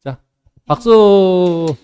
자, 박수.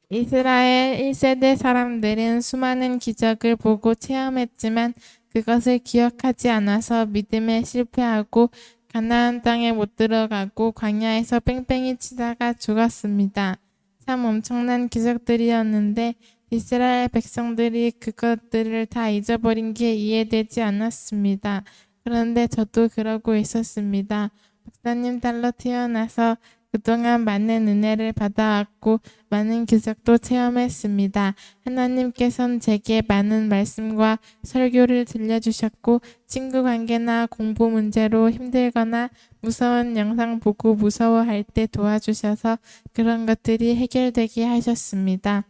이스라엘 1세대 사람들은 수많은 기적을 보고 체험했지만 그것을 기억하지 않아서 믿음에 실패하고 가나안 땅에 못 들어가고 광야에서 뺑뺑이 치다가 죽었습니다. 참 엄청난 기적들이었는데 이스라엘 백성들이 그것들을 다 잊어버린 게 이해되지 않았습니다. 그런데 저도 그러고 있었습니다. 목사님 딸로 태어나서 그동안 많은 은혜를 받아왔고 많은 기적도 체험했습니다. 하나님께서는 제게 많은 말씀과 설교를 들려주셨고 친구 관계나 공부 문제로 힘들거나 무서운 영상 보고 무서워할 때 도와주셔서 그런 것들이 해결되게 하셨습니다.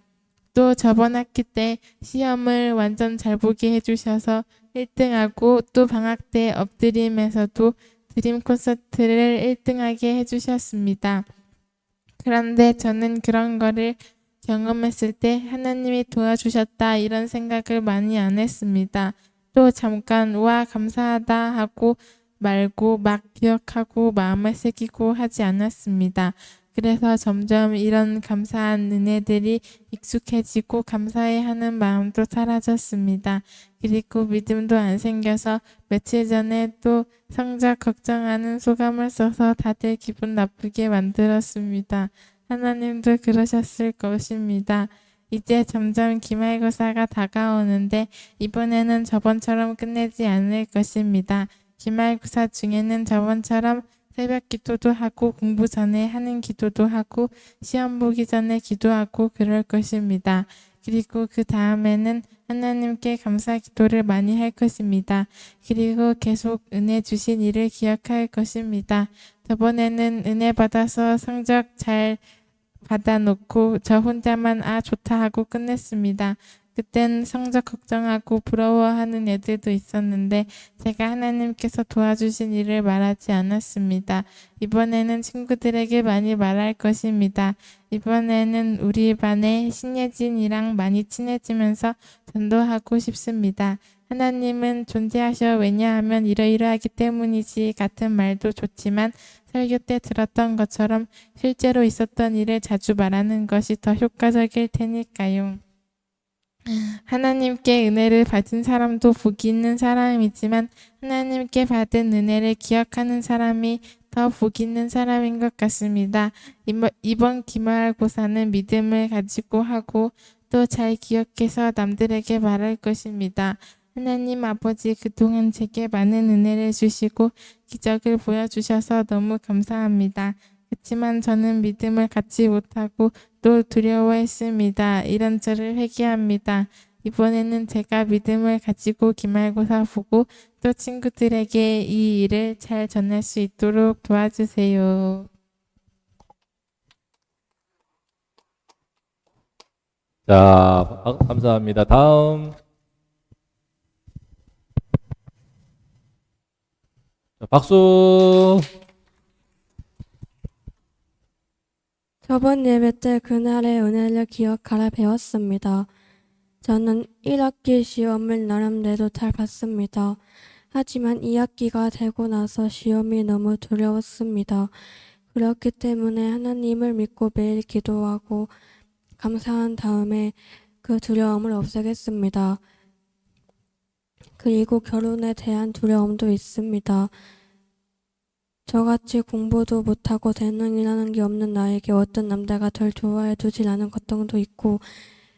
또 저번 학기 때 시험을 완전 잘 보게 해주셔서 1등하고 또 방학 때 엎드림에서도 드림 콘서트를 1등하게 해주셨습니다. 그런데 저는 그런 거를 경험했을 때 하나님이 도와주셨다 이런 생각을 많이 안 했습니다. 또 잠깐 와 감사하다 하고 말고 막 기억하고 마음에 새기고 하지 않았습니다. 그래서 점점 이런 감사한 은혜들이 익숙해지고 감사해 하는 마음도 사라졌습니다. 그리고 믿음도 안 생겨서 며칠 전에 또 성적 걱정하는 소감을 써서 다들 기분 나쁘게 만들었습니다. 하나님도 그러셨을 것입니다. 이제 점점 기말고사가 다가오는데 이번에는 저번처럼 끝내지 않을 것입니다. 기말고사 중에는 저번처럼 새벽 기도도 하고 공부 전에 하는 기도도 하고 시험 보기 전에 기도하고 그럴 것입니다. 그리고 그 다음에는 하나님께 감사 기도를 많이 할 것입니다. 그리고 계속 은혜 주신 일을 기억할 것입니다. 저번에는 은혜 받아서 성적 잘 받아놓고 저 혼자만 아 좋다 하고 끝냈습니다. 그땐 성적 걱정하고 부러워하는 애들도 있었는데 제가 하나님께서 도와주신 일을 말하지 않았습니다. 이번에는 친구들에게 많이 말할 것입니다. 이번에는 우리 반의 신예진이랑 많이 친해지면서 전도하고 싶습니다. 하나님은 존재하셔 왜냐하면 이러이러하기 때문이지 같은 말도 좋지만 설교 때 들었던 것처럼 실제로 있었던 일을 자주 말하는 것이 더 효과적일 테니까요. 하나님께 은혜를 받은 사람도 복이 있는 사람이지만 하나님께 받은 은혜를 기억하는 사람이 더 복이 있는 사람인 것 같습니다. 이번 기말고사는 믿음을 가지고 하고 또 잘 기억해서 남들에게 말할 것입니다. 하나님 아버지 그동안 제게 많은 은혜를 주시고 기적을 보여주셔서 너무 감사합니다. 그렇지만 저는 믿음을 갖지 못하고 또 두려워했습니다. 이런 저를 회개합니다. 이번에는 제가 믿음을 가지고 기말고사 보고 또 친구들에게 이 일을 잘 전할 수 있도록 도와주세요. 자, 감사합니다. 다음. 자, 박수. 저번 예배 때 그날의 은혜를 기억하라 배웠습니다. 저는 1학기 시험을 나름대로 잘 봤습니다. 하지만 2학기가 되고 나서 시험이 너무 두려웠습니다. 그렇기 때문에 하나님을 믿고 매일 기도하고 감사한 다음에 그 두려움을 없애겠습니다. 그리고 결혼에 대한 두려움도 있습니다. 저같이 공부도 못하고 재능이라는 게 없는 나에게 어떤 남자가 절 좋아해 주질 않은 걱정도 있고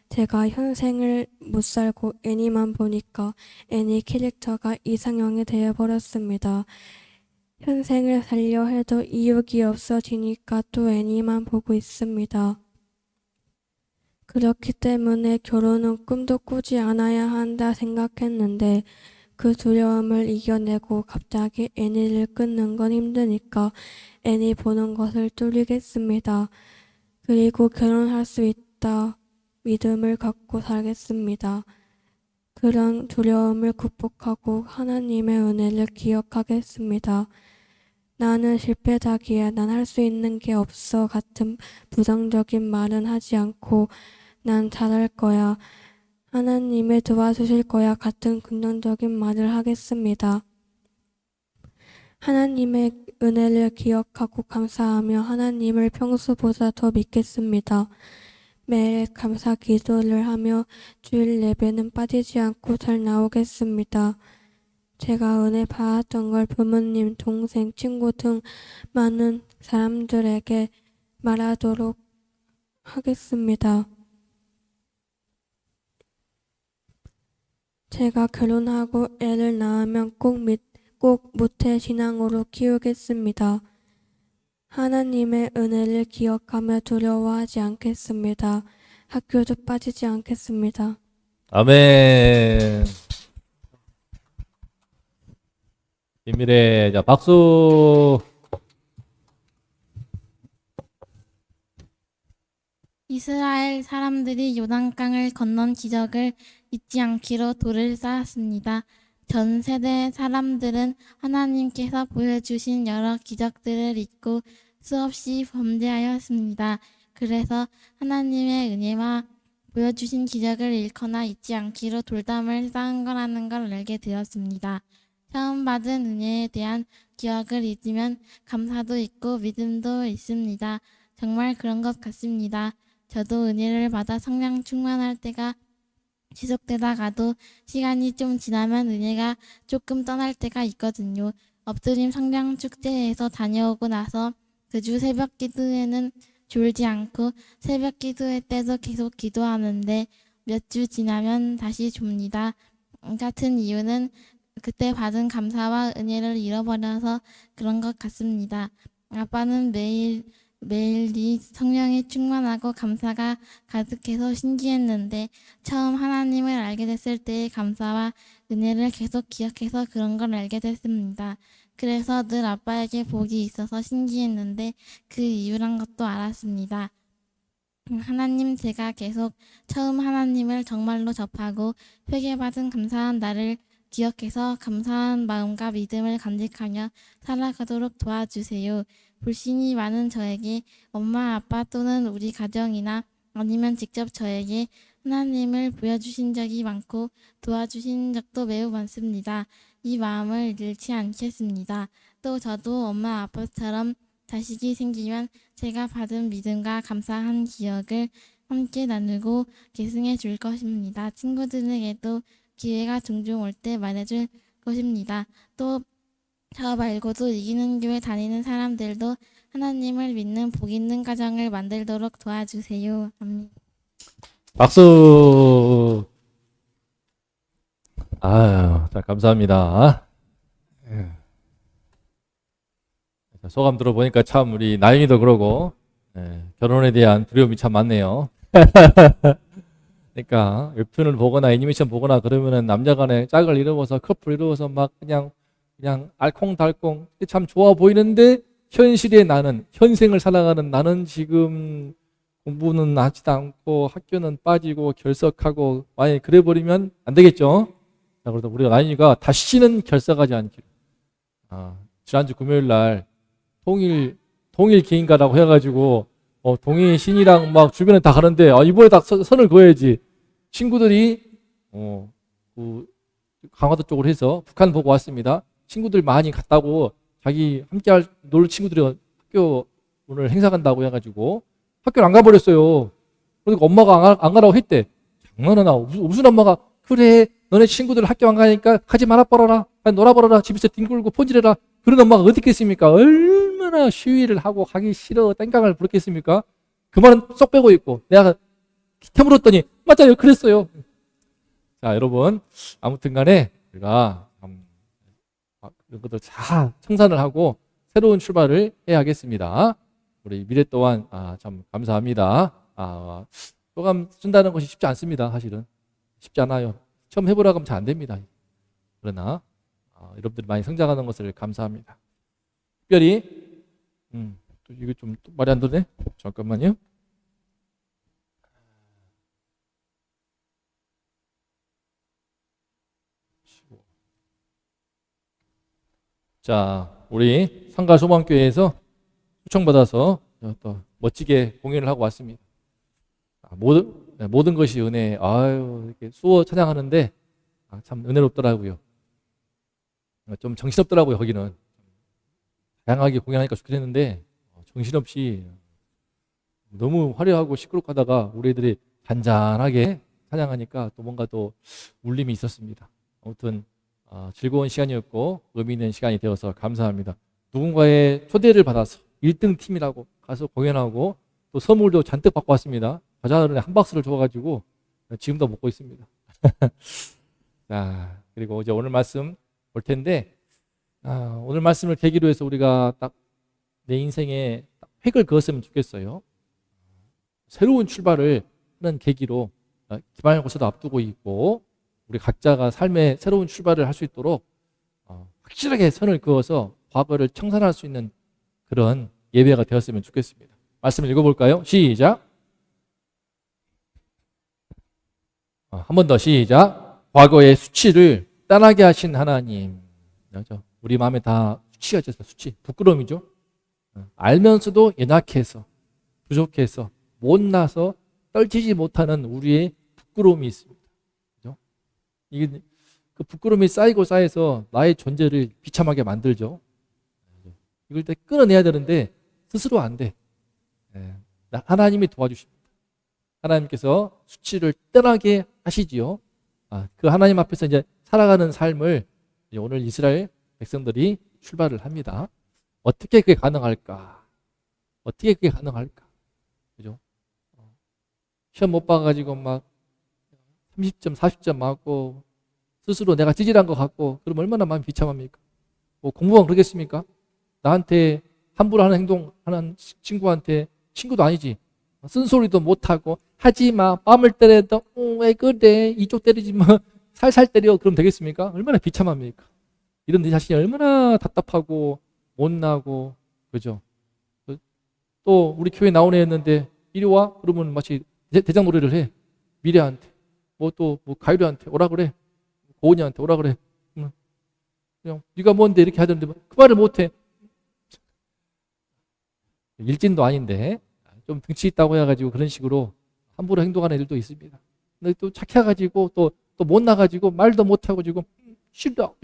제가 현생을 못 살고 애니만 보니까 애니 캐릭터가 이상형이 되어버렸습니다. 현생을 살려 해도 이욕이 없어지니까 또 애니만 보고 있습니다. 그렇기 때문에 결혼은 꿈도 꾸지 않아야 한다 생각했는데 그 두려움을 이겨내고 갑자기 애니를 끊는 건 힘드니까 애니 보는 것을 줄이겠습니다. 그리고 결혼할 수 있다 믿음을 갖고 살겠습니다. 그런 두려움을 극복하고 하나님의 은혜를 기억하겠습니다. 나는 실패자기에 난 할 수 있는 게 없어 같은 부정적인 말은 하지 않고 난 잘할 거야. 하나님이 도와주실 거야 같은 긍정적인 말을 하겠습니다. 하나님의 은혜를 기억하고 감사하며 하나님을 평소보다 더 믿겠습니다. 매일 감사 기도를 하며 주일 예배는 빠지지 않고 잘 나오겠습니다. 제가 은혜 받았던 걸 부모님, 동생, 친구 등 많은 사람들에게 말하도록 하겠습니다. 제가 결혼하고 애를 낳으면 꼭 모태신앙으로 키우겠습니다. 하나님의 은혜를 기억하며 두려워하지 않겠습니다. 학교도 빠지지 않겠습니다. 아멘. 비밀의 자 박수. 이스라엘 사람들이 요단강을 건넌 기적을 잊지 않기로 돌을 쌓았습니다. 전 세대 사람들은 하나님께서 보여주신 여러 기적들을 잊고 수없이 범죄하였습니다. 그래서 하나님의 은혜와 보여주신 기적을 잃거나 잊지 않기로 돌담을 쌓은 거라는 걸 알게 되었습니다. 처음 받은 은혜에 대한 기억을 잊으면 감사도 있고 믿음도 있습니다. 정말 그런 것 같습니다. 저도 은혜를 받아 성령 충만할 때가 지속되다가도 시간이 좀 지나면 은혜가 조금 떠날 때가 있거든요. 엎드림 성령 축제에서 다녀오고 나서 그 주 새벽 기도에는 졸지 않고 새벽 기도회 때도 계속 기도하는데 몇 주 지나면 다시 좁니다. 같은 이유는 그때 받은 감사와 은혜를 잃어버려서 그런 것 같습니다. 아빠는 매일 이 성령이 충만하고 감사가 가득해서 신기했는데 처음 하나님을 알게 됐을 때의 감사와 은혜를 계속 기억해서 그런 걸 알게 됐습니다. 그래서 늘 아빠에게 복이 있어서 신기했는데 그 이유란 것도 알았습니다. 하나님, 제가 계속 처음 하나님을 정말로 접하고 회개받은 감사한 날을 기억해서 감사한 마음과 믿음을 간직하며 살아가도록 도와주세요. 불신이 많은 저에게 엄마, 아빠 또는 우리 가정이나 아니면 직접 저에게 하나님을 보여주신 적이 많고 도와주신 적도 매우 많습니다. 이 마음을 잃지 않겠습니다. 또 저도 엄마, 아빠처럼 자식이 생기면 제가 받은 믿음과 감사한 기억을 함께 나누고 계승해 줄 것입니다. 친구들에게도 기회가 종종 올 때 말해줄 것입니다. 또 저 말고도 이기는 교회 다니는 사람들도 하나님을 믿는 복 있는 가정을 만들도록 도와주세요. 아멘. 박수. 아유, 자, 감사합니다. 자, 소감 들어보니까 참 우리 나영이도 그러고, 결혼에 대한 두려움이 참 많네요. 그러니까 웹툰을 보거나 애니메이션 보거나 그러면은 남자간에 짝을 이루어서 커플 이루어서 막 그냥 알콩달콩 참 좋아 보이는데 현실에 나는 현생을 살아가는 나는 지금 공부는 하지도 않고 학교는 빠지고 결석하고 만약에 그래 버리면 안 되겠죠. 자, 그래서 우리 나인이가 다시는 결석하지 않기로. 지난주 금요일 날 통일 기인가라고 해가지고 동해 신이랑 막 주변에 다 가는데 이번에 다 선을 그어야지. 친구들이 그 강화도 쪽으로 해서 북한 보고 왔습니다. 친구들 많이 갔다고 자기 함께 놀 친구들이 학교 오늘 행사 간다고 해가지고 학교를 안 가버렸어요. 그러니까 엄마가 안 가라고 했대. 장난하나. 무슨 엄마가 그래 너네 친구들 학교 안 가니까 가지 말아버려라. 놀아버려라. 집에서 뒹굴고 폰질해라. 그런 엄마가 어디 있겠습니까? 얼마나 시위를 하고 가기 싫어 땡깡을 부르겠습니까? 그 말은 쏙 빼고 있고 내가 캐물었더니 맞아요 그랬어요. 자 여러분 아무튼 간에 우리가 이런 것들 다 청산을 하고 새로운 출발을 해야겠습니다. 우리 미래 또한 참 감사합니다. 소감 쓴다는 것이 쉽지 않습니다. 사실은 쉽지 않아요. 처음 해보라고 하면 잘 안 됩니다. 그러나 여러분들이 많이 성장하는 것을 감사합니다. 특별히 이거 좀 말이 안 되네. 잠깐만요. 자, 우리 상가소망교회에서 초청받아서 또 멋지게 공연을 하고 왔습니다. 모든 것이 은혜. 이렇게 수어 찬양하는데 참 은혜롭더라고요. 좀 정신없더라고요. 거기는 다양하게 공연하니까 좋겠는데 정신없이 너무 화려하고 시끄럽다가 우리 애들이 잔잔하게 찬양하니까 또 뭔가 또 울림이 있었습니다. 아무튼 즐거운 시간이었고 의미 있는 시간이 되어서 감사합니다. 누군가의 초대를 받아서 1등 팀이라고 가서 공연하고 또 선물도 잔뜩 받고 왔습니다. 과자를 한 박스를 줘가지고 지금도 먹고 있습니다. 자, 그리고 이제 오늘 말씀 볼 텐데 오늘 말씀을 계기로 해서 우리가 딱 내 인생에 딱 획을 그었으면 좋겠어요. 새로운 출발을 하는 계기로 기말고사도 앞두고 있고 우리 각자가 삶의 새로운 출발을 할 수 있도록 확실하게 선을 그어서 과거를 청산할 수 있는 그런 예배가 되었으면 좋겠습니다. 말씀을 읽어볼까요? 시작. 한 번 더 시작. 과거의 수치를 떠나게 하신 하나님. 우리 마음에 다 수치가 있어서 수치, 부끄러움이죠. 알면서도 연약해서, 부족해서, 못나서 떨치지 못하는 우리의 부끄러움이 있습니다. 그죠? 이게 그 부끄러움이 쌓이고 쌓여서 나의 존재를 비참하게 만들죠. 이걸 때 끊어내야 되는데 스스로 안 돼. 하나님이 도와주십니다. 하나님께서 수치를 떠나게 하시지요. 그 하나님 앞에서 이제 살아가는 삶을 이제 오늘 이스라엘 백성들이 출발을 합니다. 어떻게 그게 가능할까? 어떻게 그게 가능할까? 그죠? 시험 못 봐가지고 막 30점, 40점 맞고 스스로 내가 찌질한 것 같고 그럼 얼마나 마음이 비참합니까? 뭐 공부만 그러겠습니까? 나한테 함부로 하는 행동 하는 친구한테 친구도 아니지. 쓴소리도 못하고 하지마 뺨을 때려도 왜 그래 이쪽 때리지 마 살살 때려 그럼 되겠습니까? 얼마나 비참합니까? 이런 내 자신이 얼마나 답답하고 못나고 그죠? 또 우리 교회 나온 애였는데 이리 와 그러면 마치 대장 노래를 해. 미래한테 뭐 가율이한테 오라 그래. 고은이한테 오라 그래. 그냥 네가 뭔데 이렇게 하던데 그 말을 못해. 일진도 아닌데 좀 등치 있다고 해가지고 그런 식으로 함부로 행동하는 애들도 있습니다. 근데 또 착해가지고 또 못 나가지고 말도 못하고 지금 싫다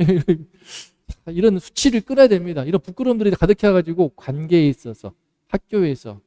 이런 수치를 끊어야 됩니다. 이런 부끄러움들이 가득해가지고 관계에 있어서 학교에서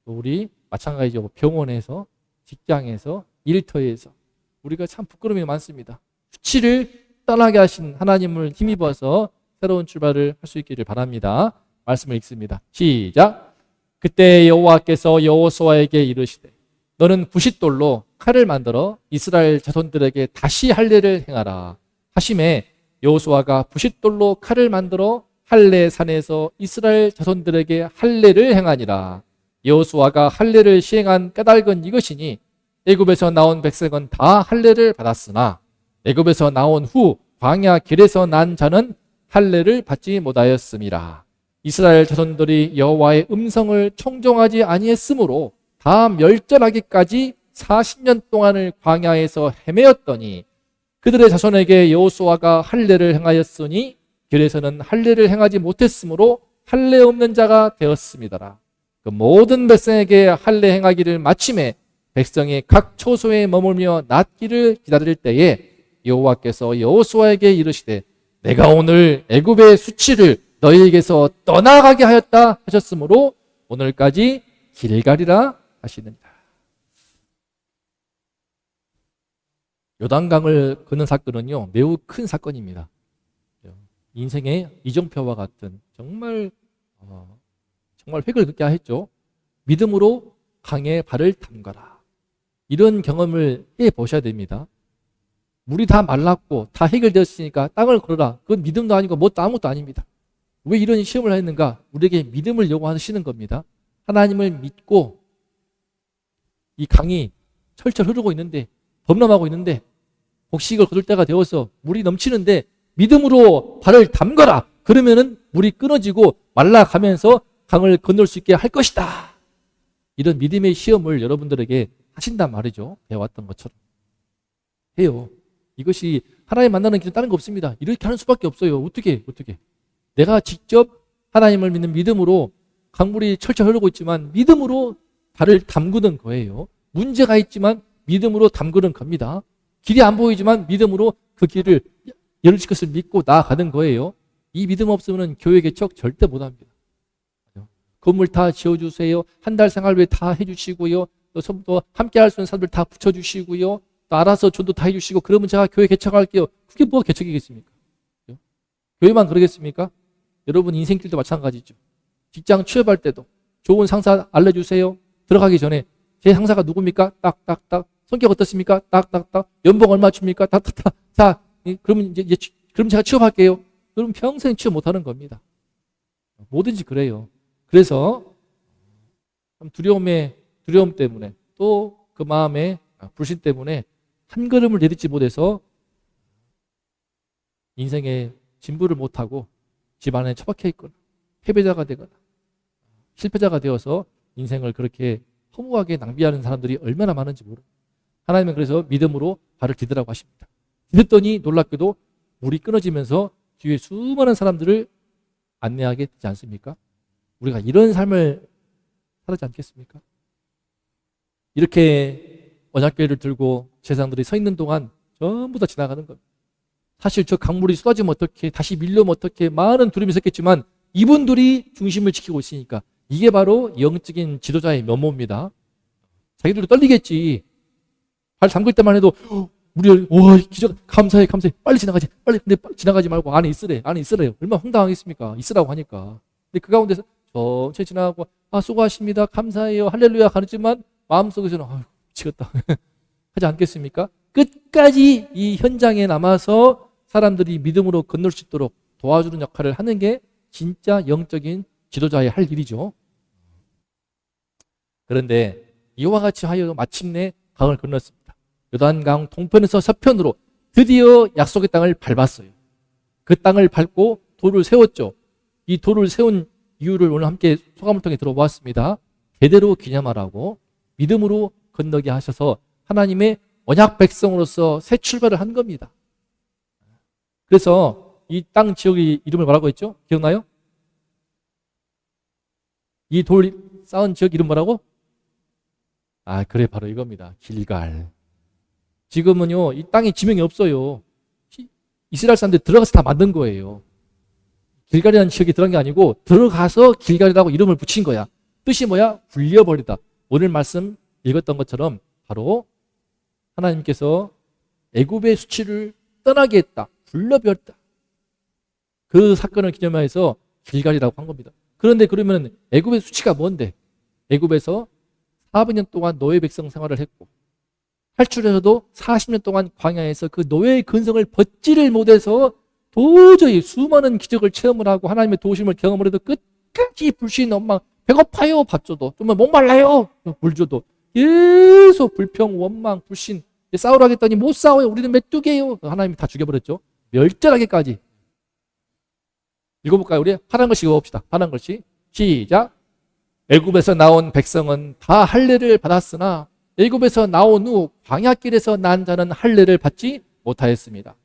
우리 마찬가지죠. 병원에서 직장에서 일터에서 우리가 참 부끄러움이 많습니다. 수치를 떠나게 하신 하나님을 힘입어서 새로운 출발을 할 수 있기를 바랍니다. 말씀을 읽습니다. 시작. 그때 여호와께서 여호수아에게 이르시되 너는 부싯돌로 칼을 만들어 이스라엘 자손들에게 다시 할례를 행하라 하심에 여호수아가 부싯돌로 칼을 만들어 할례 산에서 이스라엘 자손들에게 할례를 행하니라. 여호수아가 할례를 시행한 까닭은 이것이니 애굽에서 나온 백성은 다 할례를 받았으나 애굽에서 나온 후 광야 길에서 난 자는 할례를 받지 못하였음이라. 이스라엘 자손들이 여호와의 음성을 청종하지 아니했으므로 다 멸절하기까지 40년 동안을 광야에서 헤매었더니 그들의 자손에게 여호수아가 할례를 행하였으니 길에서는 할례를 행하지 못했으므로 할례 없는 자가 되었습니다라. 그 모든 백성에게 할례 행하기를 마침에 백성이 각 초소에 머물며 낫기를 기다릴 때에 여호와께서 여호수아에게 이르시되 내가 오늘 애굽의 수치를 너희에게서 떠나가게 하였다 하셨으므로 오늘까지 길갈이라 하시느니라. 요단강을 걷는 사건은요 매우 큰 사건입니다. 인생의 이정표와 같은 정말 획을 긋게 했죠. 믿음으로 강에 발을 담가라. 이런 경험을 해보셔야 됩니다. 물이 다 말랐고 다 해결되었으니까 땅을 걸어라. 그건 믿음도 아니고 뭣도 아무것도 아닙니다. 왜 이런 시험을 했는가? 우리에게 믿음을 요구하시는 겁니다. 하나님을 믿고 이 강이 철철 흐르고 있는데 범람하고 있는데 곡식을 거둘 때가 되어서 물이 넘치는데 믿음으로 발을 담가라. 그러면은 물이 끊어지고 말라가면서 강을 건널 수 있게 할 것이다. 이런 믿음의 시험을 여러분들에게 하신단 말이죠. 배워왔던 것처럼. 해요. 이것이 하나님 만나는 길은 다른 거 없습니다. 이렇게 하는 수밖에 없어요. 어떻게? 내가 직접 하나님을 믿는 믿음으로 강물이 철철 흐르고 있지만 믿음으로 발을 담그는 거예요. 문제가 있지만 믿음으로 담그는 겁니다. 길이 안 보이지만 믿음으로 그 길을 열릴 것을 믿고 나아가는 거예요. 이 믿음 없으면 교회 개척 절대 못합니다. 건물 다 지어주세요. 한 달 생활비 다 해주시고요. 또 함께 할 수 있는 사람들 다 붙여주시고요. 또 알아서 전도 다 해주시고 그러면 제가 교회 개척할게요. 그게 뭐가 개척이겠습니까? 교회만 그러겠습니까? 여러분 인생길도 마찬가지죠. 직장 취업할 때도 좋은 상사 알려주세요. 들어가기 전에 제 상사가 누굽니까? 딱딱딱. 성격 어떻습니까? 딱딱딱. 연봉 얼마 줍니까? 딱딱딱. 자, 그러면 그럼 제가 취업할게요. 그럼 평생 취업 못하는 겁니다. 뭐든지 그래요. 그래서 두려움 때문에 또 그 마음의 불신 때문에 한 걸음을 내딛지 못해서 인생에 진부를 못하고 집안에 처박혀 있거나 패배자가 되거나 실패자가 되어서 인생을 그렇게 허무하게 낭비하는 사람들이 얼마나 많은지 모릅니다. 하나님은 그래서 믿음으로 발을 디디라고 하십니다. 디뎠더니 놀랍게도 물이 끊어지면서 뒤에 수많은 사람들을 안내하게 되지 않습니까? 우리가 이런 삶을 살지 않겠습니까? 이렇게 언약궤를 들고 제사장들이 서 있는 동안 전부 다 지나가는 겁니다. 사실 저 강물이 쏟아지면 어떻게, 다시 밀려면 어떻게, 많은 두려움이 있었겠지만 이분들이 중심을 지키고 있으니까 이게 바로 영적인 지도자의 면모입니다. 자기들도 떨리겠지. 발 담글 때만 해도 우리 기적 감사해 빨리 지나가지 근데 지나가지 말고 안에 있으래요. 얼마나 황당하겠습니까? 있으라고 하니까. 근데 그 가운데서 천천히 지나가고 수고하십니다 감사해요 할렐루야 가르치지만 마음속에서는 미치겠다 하지 않겠습니까? 끝까지 이 현장에 남아서 사람들이 믿음으로 건널 수 있도록 도와주는 역할을 하는 게 진짜 영적인 지도자의 할 일이죠. 그런데 이와 같이 하여 마침내 강을 건넜습니다. 요단강 동편에서 서편으로 드디어 약속의 땅을 밟았어요. 그 땅을 밟고 돌을 세웠죠. 이 돌을 세운 이유를 오늘 함께 소감을 통해 들어보았습니다. 대대로 기념하라고 믿음으로 건너게 하셔서 하나님의 언약 백성으로서 새 출발을 한 겁니다. 그래서 이 땅 지역의 이름을 뭐라고 했죠? 기억나요? 이 돌 쌓은 지역 이름 뭐라고? 그래 바로 이겁니다. 길갈. 지금은요 이 땅에 지명이 없어요. 이스라엘 사람들이 들어가서 다 만든 거예요. 길갈이라는 지역에 들어간 게 아니고 들어가서 길갈이라고 이름을 붙인 거야. 뜻이 뭐야? 굴려버리다. 오늘 말씀 읽었던 것처럼 바로 하나님께서 애굽의 수치를 떠나게 했다. 굴려버렸다. 그 사건을 기념하여서 길갈이라고 한 겁니다. 그런데 그러면 애굽의 수치가 뭔데? 애굽에서 400년 동안 노예 백성 생활을 했고 탈출해서도 40년 동안 광야에서 그 노예의 근성을 벗지를 못해서 도저히 수많은 기적을 체험을 하고 하나님의 도우심을 경험을 해도 끝까지 불신 원망 배고파요 밥 줘도 정말 목말라요 물 줘도 계속 불평 원망 불신 싸우러 하겠더니 못 싸워요 우리는 메뚜기예요 하나님이 다 죽여버렸죠. 멸절하기까지. 읽어볼까요? 우리 파란 글씨 읽어봅시다. 파란 글씨 시작. 애굽에서 나온 백성은 다 할례를 받았으나 애굽에서 나온 후 광야길에서 난 자는 할례를 받지 못하였습니다.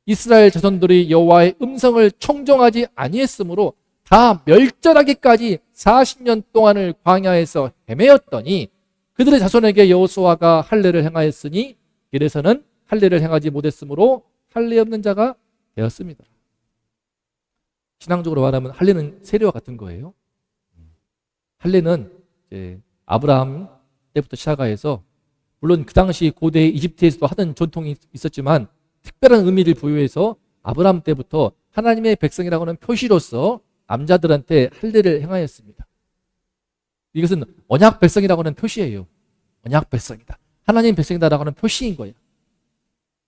이스라엘 자손들이 여호와의 음성을 청종하지 아니했으므로 다 멸절하기까지 40년 동안을 광야에서 헤매었더니 그들의 자손에게 여호수아가 할례를 행하였으니 길에서는 할례를 행하지 못했으므로 할례 없는 자가 되었습니다. 신앙적으로 말하면 할례는 세례와 같은 거예요. 할례는 이제 아브라함 때부터 시작해서 물론 그 당시 고대 이집트에서도 하던 전통이 있었지만 특별한 의미를 부여해서 아브라함 때부터 하나님의 백성이라고 하는 표시로서 남자들한테 할례를 행하였습니다. 이것은 언약 백성이라고 하는 표시예요. 언약 백성이다. 하나님 백성이다라고 하는 표시인 거예요.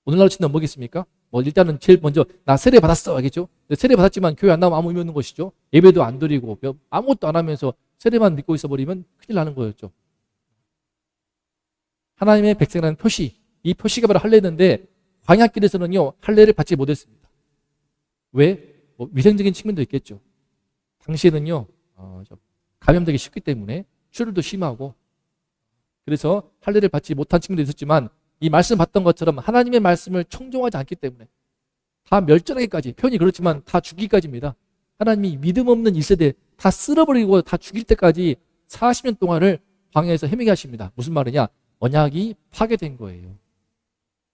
오늘날로 치면 뭐겠습니까? 일단은 제일 먼저 나 세례 받았어 알겠죠? 세례 받았지만 교회 안 나오면 아무 의미 없는 것이죠. 예배도 안 드리고 아무것도 안 하면서 세례만 믿고 있어버리면 큰일 나는 거였죠. 하나님의 백성이라는 표시, 이 표시가 바로 할례인데 광야길에서는요 할례를 받지 못했습니다. 왜? 위생적인 측면도 있겠죠. 당시에는요 감염되기 쉽기 때문에 출혈도 심하고 그래서 할례를 받지 못한 측면도 있었지만 이 말씀 받던 것처럼 하나님의 말씀을 청종하지 않기 때문에 다 멸절하기까지 표현이 그렇지만 다 죽기까지입니다. 하나님이 믿음 없는 1세대 다 쓸어버리고 다 죽일 때까지 40년 동안을 광야에서 헤매게 하십니다. 무슨 말이냐? 언약이 파괴된 거예요.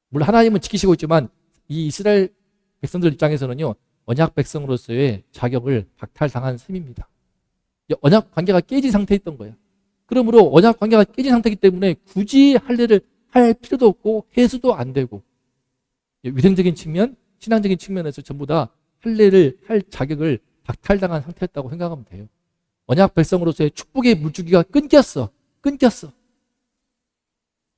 물론 하나님은 지키시고 있지만 이 이스라엘 백성들 입장에서는요 언약 백성으로서의 자격을 박탈당한 셈입니다. 언약 관계가 깨진 상태였던 거야. 그러므로 언약 관계가 깨진 상태이기 때문에 굳이 할례를 할 필요도 없고 해수도 안 되고, 위생적인 측면, 신앙적인 측면에서 전부 다 할례를 할 자격을 박탈당한 상태였다고 생각하면 돼요. 언약 백성으로서의 축복의 물줄기가 끊겼어.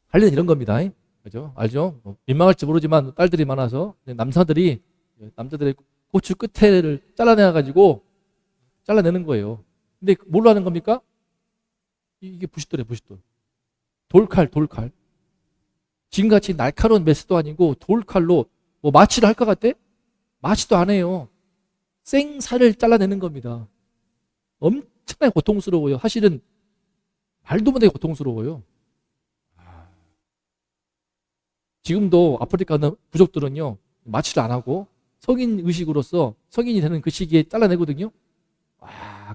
할례는 이런 겁니다. 그죠? 알죠? 민망할지 모르지만 딸들이 많아서 남자들이 남자들의 고추 끝에를 잘라내가지고 잘라내는 거예요. 근데 뭘로 하는 겁니까? 이게 부싯돌이에요, 부싯돌. 돌칼. 지금같이 날카로운 메스도 아니고 돌칼로 뭐 마취를 할 것 같아? 마취도 안 해요. 생살을 잘라내는 겁니다. 엄청나게 고통스러워요. 사실은 말도 못하게 고통스러워요. 지금도 아프리카 부족들은요, 마취를 안 하고 성인 의식으로서 성인이 되는 그 시기에 잘라내거든요.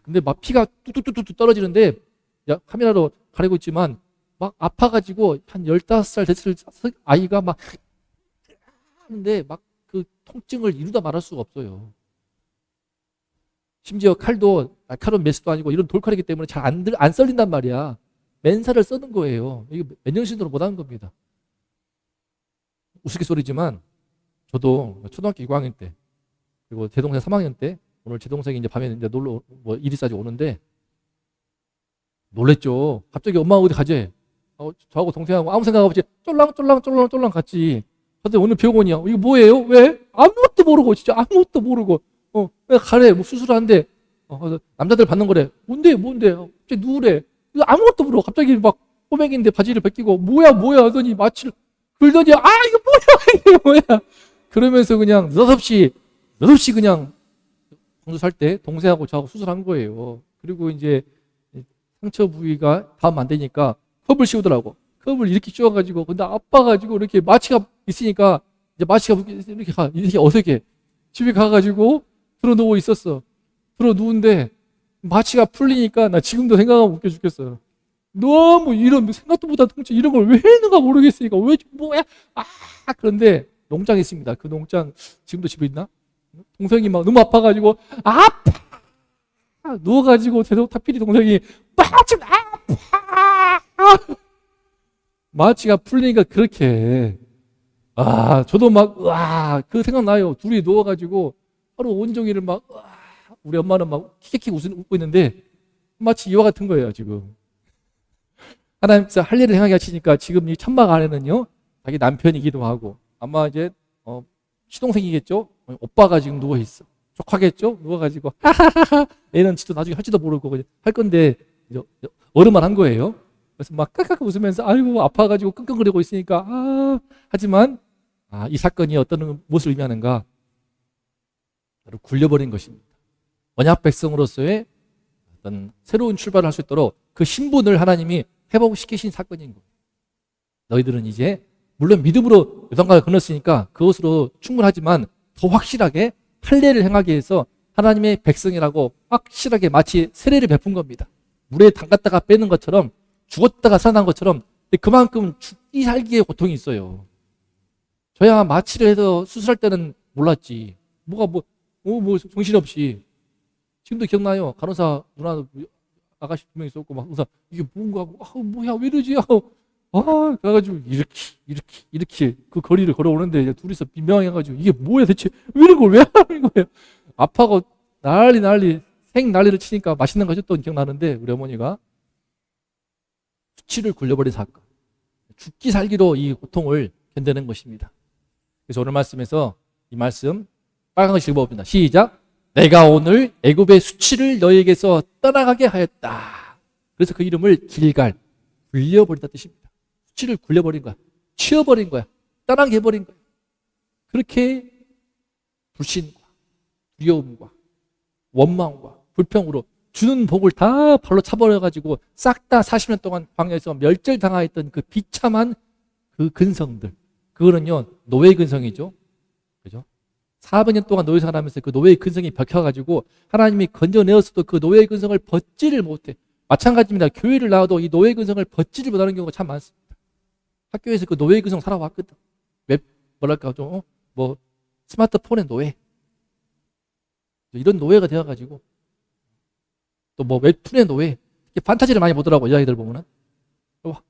근데 막 피가 뚝뚝뚝뚝 떨어지는데, 카메라로 가리고 있지만 막 아파가지고 한 15살 됐을 아이가 막 하는데 막 그 통증을 이루다 말할 수가 없어요. 심지어 칼도 날카로운 메스도 아니고 이런 돌칼이기 때문에 잘 안 썰린단 말이야. 맨살을 써는 거예요. 이게 맨정신으로 못하는 겁니다. 우스갯소리지만 저도 초등학교 6학년 때, 그리고 제 동생 3학년 때, 오늘 제 동생이 이제 밤에 이제 놀러 뭐 일이 있어가지고 오는데 놀랬죠. 갑자기 엄마 어디 가재? 저하고 동생하고 아무 생각 없이 쫄랑 갔지. 근데 오늘 병원이야. 이거 뭐예요? 왜? 아무것도 모르고, 진짜 아무것도 모르고. 왜 가래? 뭐 수술한대. 남자들 받는 거래. 뭔데? 갑자기 누우래. 아무것도 모르고 갑자기 막 꼬맹이인데 바지를 벗기고 뭐야 하더니 마취를 긁더니 이거 뭐야? 그러면서 그냥 느닷없이 그냥 광주 살 때 동생하고 저하고 수술한 거예요. 그리고 이제 상처 부위가 다음 안 되니까 컵을 씌우더라고. 컵을 이렇게 씌워가지고, 근데 아파가지고 이렇게 마취가 있으니까 이제 마취가 이렇게 어색해. 집에 가가지고 들어 누워 있었어. 들어 누운데 마취가 풀리니까 나 지금도 생각하면 웃겨 죽겠어요. 너무 이런 생각도 못한 통증 이런 걸 왜 했는가 모르겠으니까 왜 뭐야? 그런데 농장에 있습니다. 그 농장 지금도 집에 있나? 동생이 막 너무 아파가지고 누워가지고 타필이 동생이 지금 마취가 풀리니까 그렇게 저도 막 그 생각나요. 둘이 누워가지고 하루 온종일 막 우리 엄마는 막 킥킥 웃고 있는데 마치 이와 같은 거예요. 지금 하나님께서 할례를 행하게 하시니까 지금 이 천막 안에는요 자기 남편이기도 하고 아마 이제 시동생이겠죠. 오빠가 지금 누워 있어. 족하겠죠. 누워가지고 애는 지도 나중에 할지도 모르고 할 건데 어른만 한 거예요. 그래서 막 깍깍 웃으면서 아이고 아파가지고 끙끙거리고 있으니까 하지만 이 사건이 어떤 무엇을 의미하는가? 바로 굴려버린 것입니다. 언약 백성으로서의 어떤 새로운 출발을 할 수 있도록 그 신분을 하나님이 회복시키신 사건인 거예요. 너희들은 이제 물론 믿음으로 요단강을 건넜으니까 그것으로 충분하지만 더 확실하게 할례를 행하기 위해서 하나님의 백성이라고 확실하게 마치 세례를 베푼 겁니다. 물에 담갔다가 빼는 것처럼 죽었다가 살아난 것처럼 그만큼 죽기 살기의 고통이 있어요. 저야 마취를 해서 수술할 때는 몰랐지. 뭐가 뭐 정신없이. 지금도 기억나요. 간호사 누나 아가씨 2명 있었고 막 의사 이게 뭔가 하고 뭐야 왜 이러지 하고 그래가지고 이렇게 그 거리를 걸어오는데 이제 둘이서 민망해가지고 이게 뭐야 대체 왜 이런 걸 왜 하는 거예요? 아파고 난리 생난리를 치니까 맛있는 거 해줬던 기억나는데 우리 어머니가 수치를 굴려버린 사건, 죽기 살기로 이 고통을 견뎌낸 것입니다. 그래서 오늘 말씀에서 이 말씀 빨간 거 읽어봅니다. 시작. 내가 오늘 애굽의 수치를 너희에게서 떠나가게 하였다. 그래서 그 이름을 길갈, 굴려버린다 뜻입니다. 수치를 굴려버린 거야. 치워버린 거야. 떠나게 해버린 거야. 그렇게 불신과 두려움과 원망과 불평으로 주는 복을 다 발로 차버려가지고 싹 다 40년 동안 광야에서 멸절당하였던 그 비참한 그 근성들. 그거는요, 노예의 근성이죠. 그죠? 400년 동안 노예 생활하면서 그 노예의 근성이 벽혀가지고 하나님이 건져내었어도 그 노예의 근성을 벗지를 못해. 마찬가지입니다. 교회를 나와도 이 노예의 근성을 벗지를 못하는 경우가 참 많습니다. 학교에서 그 노예의 근성 살아왔거든. 뭐랄까, 스마트폰의 노예. 이런 노예가 되어가지고 또 뭐 웹툰의 노예. 이렇게 판타지를 많이 보더라고, 여자애들 보면은.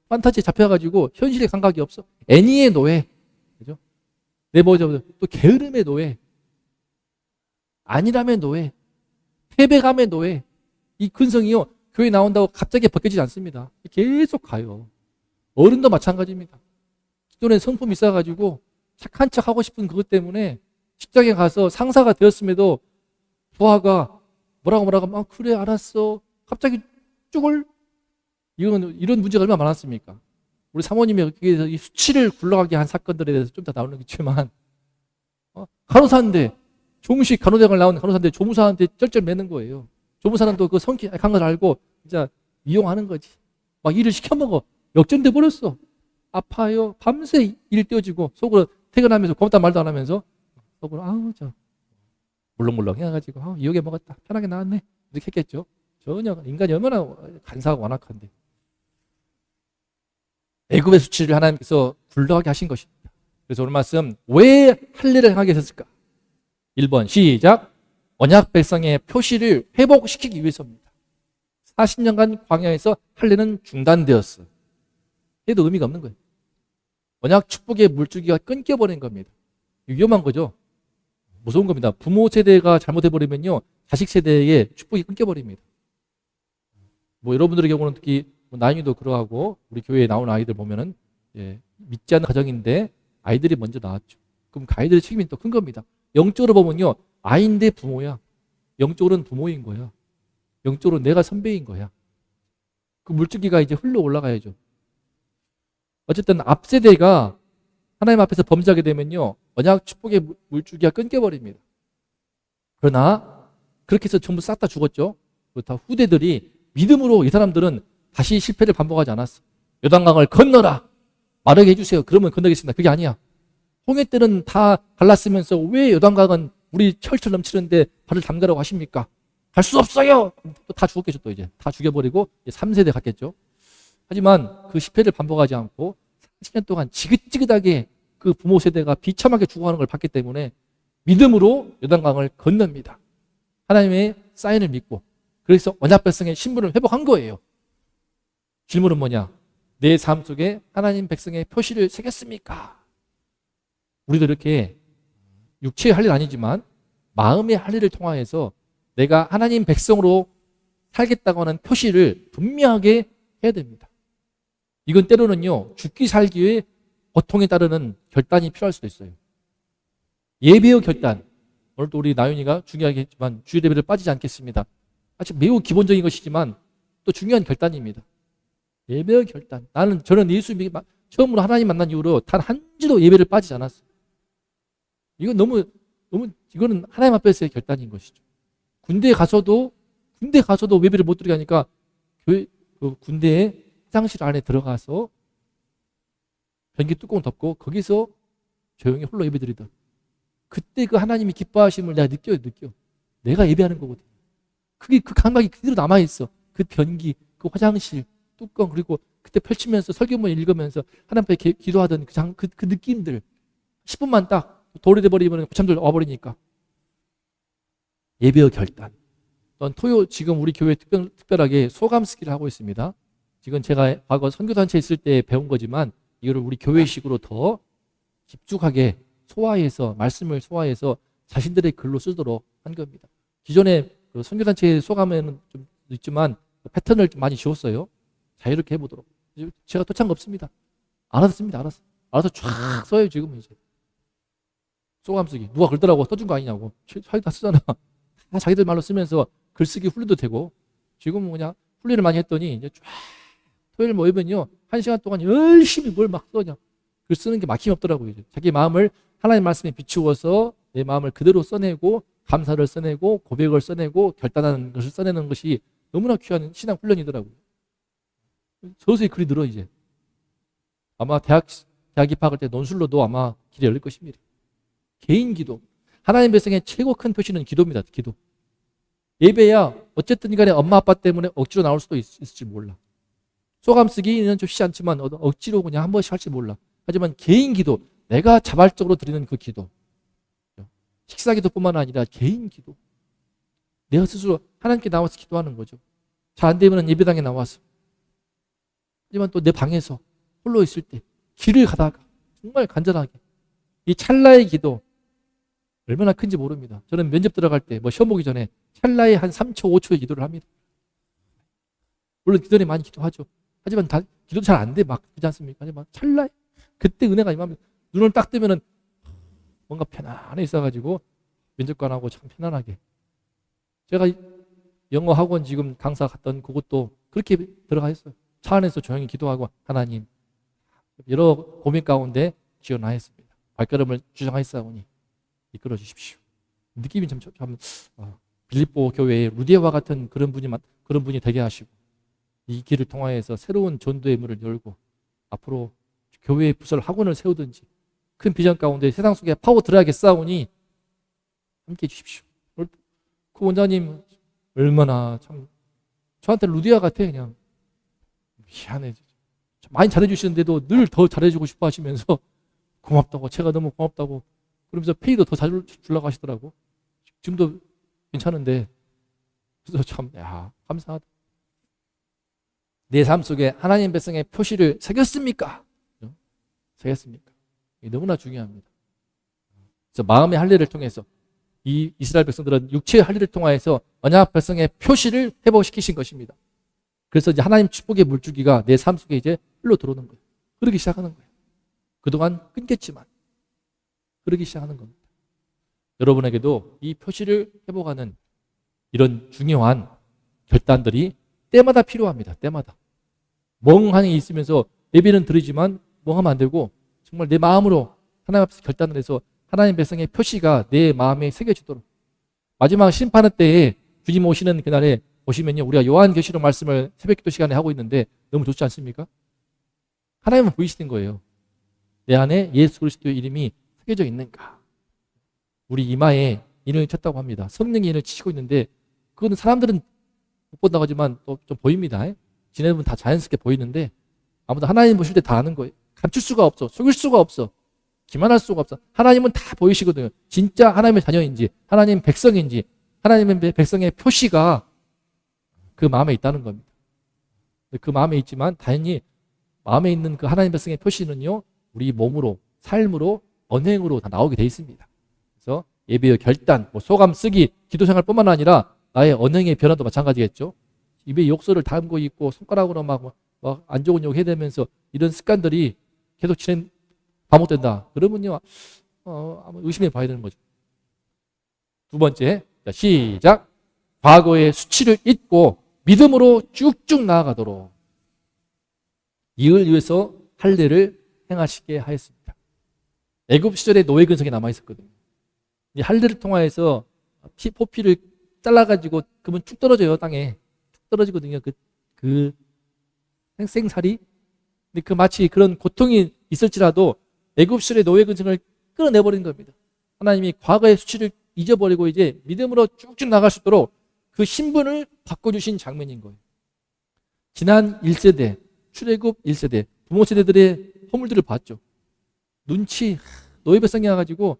판타지에 잡혀가지고 현실에 감각이 없어. 애니의 노예. 그죠? 또 게으름의 노예. 안일함의 노예. 패배감의 노예. 이 근성이요, 교회 나온다고 갑자기 벗겨지지 않습니다. 계속 가요. 어른도 마찬가지입니다. 기존에 성품이 있어가지고 착한 척 하고 싶은 그것 때문에 직장에 가서 상사가 되었음에도 부하가 뭐라고 막 그래 알았어 갑자기 쭈글. 이런 문제가 얼마나 많았습니까? 우리 사모님이 여기에서 이 수치를 굴러가게 한 사건들에 대해서 좀 더 나오겠지만, 간호사인데, 종식 간호대학을 나온 간호사인데 조무사한테 쩔쩔매는 거예요. 조무사는 또 그 성격 약한 걸 알고 진짜 이용하는 거지. 막 일을 시켜먹어. 역전돼 버렸어. 아파요. 밤새 일 떼어지고 속으로 퇴근하면서 고맙다 말도 안 하면서 속으로 물렁물렁 해가지고 이욕에 먹었다. 편하게 나왔네. 이렇게 했겠죠. 전혀 인간이 얼마나 간사하고 완악한데. 애굽의 수치를 하나님께서 굴러가게 하신 것입니다. 그래서 오늘 말씀, 왜 할례를 행하게 하셨을까? 1번 시작. 언약 백성의 표시를 회복시키기 위해서입니다. 40년간 광야에서 할례는 중단되었어. 해도 의미가 없는 거예요. 언약 축복의 물줄기가 끊겨버린 겁니다. 위험한 거죠. 무서운 겁니다. 부모 세대가 잘못해버리면요, 자식 세대의 축복이 끊겨버립니다. 뭐 여러분들의 경우는 특히 나이도 그러하고 우리 교회에 나온 아이들 보면은 믿지 않는 가정인데 아이들이 먼저 나왔죠. 그럼 그 아이들의 책임이 또 큰 겁니다. 영적으로 보면요, 아이인데 부모야. 영적으로는 부모인 거야. 영적으로 내가 선배인 거야. 그 물줄기가 이제 흘러 올라가야죠. 어쨌든 앞 세대가 하나님 앞에서 범죄하게 되면요, 언약 축복의 물줄기가 끊겨버립니다. 그러나 그렇게 해서 전부 싹 다 죽었죠. 다 후대들이 믿음으로 이 사람들은 다시 실패를 반복하지 않았어. 요단강을 건너라. 마르게 해주세요. 그러면 건너겠습니다. 그게 아니야. 홍해 때는 다 갈랐으면서 왜 요단강은 우리 철철 넘치는데 발을 담가라고 하십니까? 갈 수 없어요. 또 다 죽었겠죠. 또 이제 다 죽여버리고 3세대 갔겠죠. 하지만 그 실패를 반복하지 않고 30년 동안 지긋지긋하게 그 부모 세대가 비참하게 죽어가는 걸 봤기 때문에 믿음으로 요단강을 건넙니다. 하나님의 사인을 믿고, 그래서 언약 백성의 신분을 회복한 거예요. 질문은 뭐냐? 내 삶 속에 하나님 백성의 표시를 새겼습니까? 우리도 이렇게 육체의 할례는 아니지만 마음의 할례를 통하여서 내가 하나님 백성으로 살겠다고 하는 표시를 분명하게 해야 됩니다. 이건 때로는요, 죽기 살기의 고통에 따르는 결단이 필요할 수도 있어요. 예배의 결단. 오늘도 우리 나윤이가 중요하게 했지만 주일 예배를 빠지지 않겠습니다. 사실 매우 기본적인 것이지만 또 중요한 결단입니다. 예배의 결단. 저는 예수 처음으로 하나님 만난 이후로 단 한 주도 예배를 빠지지 않았어요. 이건 너무 이거는 하나님 앞에서의 결단인 것이죠. 군대에 가서도 예배를 못 드리게 하니까 교회 군대에 화장실 안에 들어가서 변기 뚜껑 덮고 거기서 조용히 홀로 예배 드리던, 그때 그 하나님이 기뻐하심을 내가 느껴요. 내가 예배하는 거거든. 그 감각이 그대로 남아있어. 그 변기, 그 화장실 뚜껑, 그리고 그때 펼치면서 설교문 읽으면서 하나님 앞에 기도하던 그 느낌들 10분만 딱 도래돼 버리면 고참들 와버리니까. 예배의 결단. 또한 지금 우리 교회 특별하게 소감 쓰기를 하고 있습니다. 지금 제가 과거 선교단체에 있을 때 배운 거지만 이거를 우리 교회식으로 더 깊숙하게 말씀을 소화해서 자신들의 글로 쓰도록 한 겁니다. 기존에 그 선교단체의 소감에는 좀 있지만 패턴을 좀 많이 지웠어요. 자유롭게 해보도록. 제가 도착 없습니다. 알아서 씁니다. 알아서 쫙 써요. 지금은 이제 소감 쓰기. 누가 그러더라고. 써준 거 아니냐고. 자기 다 쓰잖아. 다 자기들 말로 쓰면서 글쓰기 훈련도 되고. 지금은 그냥 훈련을 많이 했더니 이제 쫙 토요일 모이면요, 1시간 동안 열심히 뭘 막 써냐. 글 쓰는 게 막힘이 없더라고요. 이제. 자기 마음을 하나님 말씀에 비추어서 내 마음을 그대로 써내고, 감사를 써내고, 고백을 써내고, 결단하는 것을 써내는 것이 너무나 귀한 신앙 훈련이더라고요. 서서히 글이 늘어 이제. 아마 대학 입학할 때 논술로도 아마 길이 열릴 것입니다. 개인 기도. 하나님 백성의 최고 큰 표시는 기도입니다. 기도. 예배야 어쨌든 간에 엄마 아빠 때문에 억지로 나올 수도 있을지 몰라. 소감 쓰기는 좀 쉽지 않지만 억지로 그냥 한 번씩 할지 몰라. 하지만 개인 기도, 내가 자발적으로 드리는 그 기도, 식사 기도뿐만 아니라 개인 기도, 내가 스스로 하나님께 나와서 기도하는 거죠. 잘 안 되면 예배당에 나와서, 하지만 또 내 방에서 홀로 있을 때 길을 가다가 정말 간절하게 이 찰나의 기도 얼마나 큰지 모릅니다. 저는 면접 들어갈 때 뭐 시험 보기 전에 찰나의 한 3초, 5초의 기도를 합니다. 물론 그 전에 많이 기도하죠. 하지만 기도 잘 안 돼. 막 그렇지 않습니까? 하지만 찰나에 그때 은혜가 임하면 눈을 딱 뜨면은 뭔가 편안해 있어가지고 면접관하고 참 편안하게. 제가 영어 학원 지금 강사 갔던 그것도 그렇게 들어가 있어요. 차 안에서 조용히 기도하고 하나님 여러 고민 가운데 지원하였습니다. 발걸음을 주장하였사오니 이끌어 주십시오. 느낌이 참 빌립보 교회의 루디아와 같은 그런 분이 되게 하시고 이 길을 통하여서 새로운 전도의 문을 열고 앞으로 교회의 부설 학원을 세우든지 큰 비전 가운데 세상 속에 파고 들어야겠사오니 함께 해주십시오. 그 원장님 얼마나 참 저한테 루디아 같아. 그냥 미안해. 많이 잘해주시는데도 늘 더 잘해주고 싶어 하시면서 고맙다고, 제가 너무 고맙다고 그러면서 페이도 더 잘 주려고 하시더라고. 지금도 괜찮은데 그래서 참 감사하다. 내 삶 속에 하나님 백성의 표시를 새겼습니까? 새겼습니까? 이게 너무나 중요합니다. 그래서 마음의 할례를 통해서 이 이스라엘 백성들은 육체의 할례를 통하여서 언약 백성의 표시를 회복시키신 것입니다. 그래서 이제 하나님 축복의 물줄기가 내 삶 속에 이제 흘러 들어오는 거예요. 흐르기 시작하는 거예요. 그동안 끊겼지만 흐르기 시작하는 겁니다. 여러분에게도 이 표시를 회복하는 이런 중요한 결단들이 때마다 필요합니다. 때마다. 멍하니 있으면서 예배는 드리지만 멍하면 안 되고 정말 내 마음으로 하나님 앞에서 결단을 해서 하나님 백성의 표시가 내 마음에 새겨지도록. 마지막 심판의 때에 주님 오시는 그날에 보시면요, 우리가 요한계시록 말씀을 새벽기도 시간에 하고 있는데 너무 좋지 않습니까? 하나님은 보이시는 거예요. 내 안에 예수 그리스도의 이름이 새겨져 있는가? 우리 이마에 인을 쳤다고 합니다. 성령이 인을 치시고 있는데 그거는 사람들은 못 본다고 하지만 또 좀 보입니다. 지네들은 다 자연스럽게 보이는데 아무도 하나님 보실 때 다 아는 거예요. 감출 수가 없어. 속일 수가 없어. 기만할 수가 없어. 하나님은 다 보이시거든요. 진짜 하나님의 자녀인지 하나님 백성인지 하나님의 백성의 표시가 그 마음에 있다는 겁니다. 그 마음에 있지만 당연히 마음에 있는 그 하나님 백성의 표시는요, 우리 몸으로, 삶으로, 언행으로 다 나오게 돼 있습니다. 그래서 예배의 결단, 소감 쓰기, 기도 생활뿐만 아니라 나의 언행의 변화도 마찬가지겠죠. 입에 욕설을 담고 있고 손가락으로 막 안 좋은 욕 해대면서 이런 습관들이 계속 반복된다. 그러면요, 의심해 봐야 되는 거죠. 두 번째, 자, 시작. 과거의 수치를 잊고 믿음으로 쭉쭉 나아가도록 이를 위해서 할례를 행하시게 하였습니다. 애굽 시절에 노예 근성이 남아 있었거든요. 이 할례를 통하여서 포피를 잘라가지고 그러면 쭉 떨어져요. 땅에 쭉 떨어지거든요. 그 생살이. 근데 그 마치 그런 고통이 있을지라도 애굽 시절의 노예 근성을 끌어내버린 겁니다. 하나님이 과거의 수치를 잊어버리고 이제 믿음으로 쭉쭉 나갈 수 있도록 그 신분을 바꿔주신 장면인 거예요. 지난 1세대, 출애굽 1세대, 부모 세대들의 허물들을 봤죠. 눈치, 노예 백성이 와가지고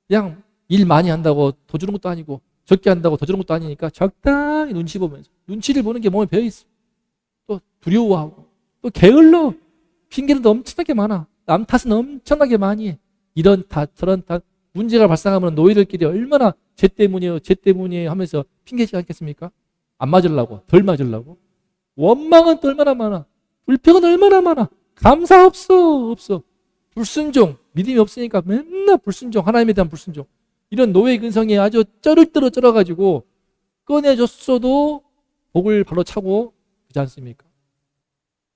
그냥 일 많이 한다고 더 주는 것도 아니고 적게 한다고 더 주는 것도 아니니까 적당히 눈치 보면서 눈치를 보는 게 몸에 배어있어. 또 두려워하고 또 게을러. 핑계는 엄청나게 많아. 남 탓은 엄청나게 많이 해. 이런 탓 저런 탓. 문제가 발생하면 노예들끼리 얼마나 쟤 때문이에요 하면서 핑계지 않겠습니까? 안 맞으려고, 덜 맞으려고. 원망은 또 얼마나 많아. 불평은 얼마나 많아. 감사 없어. 불순종, 믿음이 없으니까 맨날 불순종, 하나님에 대한 불순종. 이런 노예 근성이 아주 쩔어가지고 꺼내줬어도 복을 발로 차고 그렇지 않습니까?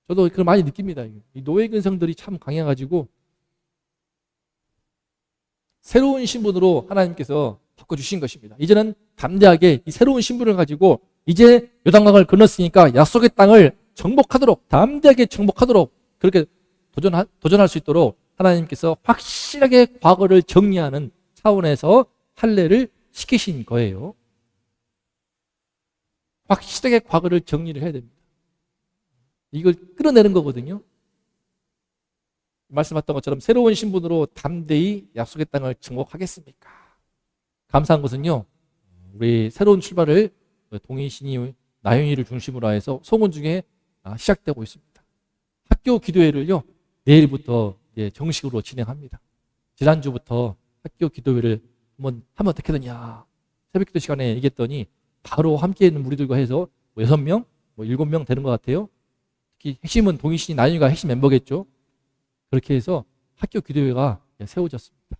저도 그걸 많이 느낍니다. 이 노예 근성들이 참 강해가지고 새로운 신분으로 하나님께서 바꿔주신 것입니다. 이제는 담대하게 이 새로운 신분을 가지고 이제 요단강을 건넜으니까 약속의 땅을 정복하도록, 담대하게 정복하도록 그렇게 도전할 수 있도록 하나님께서 확실하게 과거를 정리하는 차원에서 할례를 시키신 거예요. 확실하게 과거를 정리를 해야 됩니다. 이걸 끌어내는 거거든요. 말씀하셨던 것처럼 새로운 신분으로 담대히 약속의 땅을 정복하겠습니까? 감사한 것은요, 우리 새로운 출발을 동의신이 나윤이를 중심으로 해서 소문 중에 시작되고 있습니다. 학교 기도회를요, 내일부터 정식으로 진행합니다. 지난주부터 학교 기도회를 하면 어떻게 되냐. 새벽 기도 시간에 얘기했더니 바로 함께 있는 무리들과 해서 6명, 7명 되는 것 같아요. 특히 핵심은 동희신이 나윤이가 핵심 멤버겠죠. 그렇게 해서 학교 기도회가 세워졌습니다.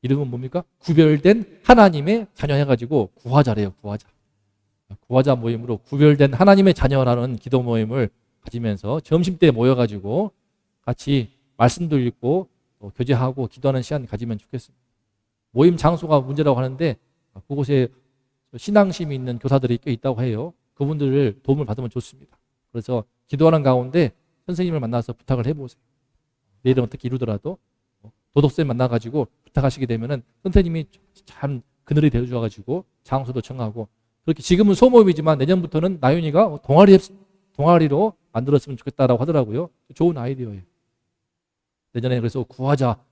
이름은 뭡니까? 구별된 하나님의 자녀 해가지고 구화자래요. 구화자 모임으로 구별된 하나님의 자녀라는 기도 모임을 가지면서 점심때 모여가지고 같이 말씀도 읽고 또 교제하고 기도하는 시간 가지면 좋겠습니다. 모임 장소가 문제라고 하는데 그곳에 신앙심이 있는 교사들이 꽤 있다고 해요. 그분들을 도움을 받으면 좋습니다. 그래서 기도하는 가운데 선생님을 만나서 부탁을 해보세요. 내일은 어떻게 이루더라도 도덕쌤 만나가지고 부탁하시게 되면은 선생님이 참 그늘이 되어주어가지고 장소도 정하고, 그렇게 지금은 소모임이지만 내년부터는 나윤이가 동아리로 만들었으면 좋겠다라고 하더라고요. 좋은 아이디어예요. 내년에 그래서 구하자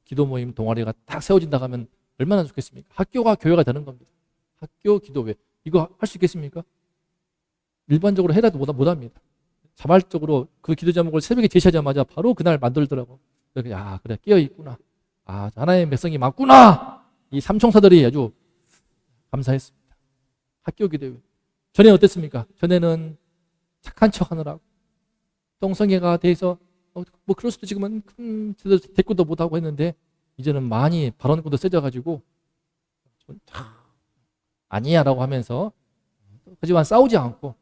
기도 모임 동아리가 딱 세워진다 하면 얼마나 좋겠습니까? 학교가 교회가 되는 겁니다. 학교 기도회 이거 할 수 있겠습니까? 일반적으로 해라도 못합니다. 자발적으로 그 기도 제목을 새벽에 제시하자마자 바로 그날 만들더라고. 그래 깨어 있구나. 하나님의 백성이 많구나. 이 삼총사들이 아주 감사했습니다. 학교 기도회. 전에 어땠습니까? 전에는 착한 척 하느라고 똥성애가 돼서 그럴 수도 지금은 큰 대꾸도 못하고 했는데, 이제는 많이 발언권도 세져가지고 아니야 라고 하면서, 하지만 싸우지 않고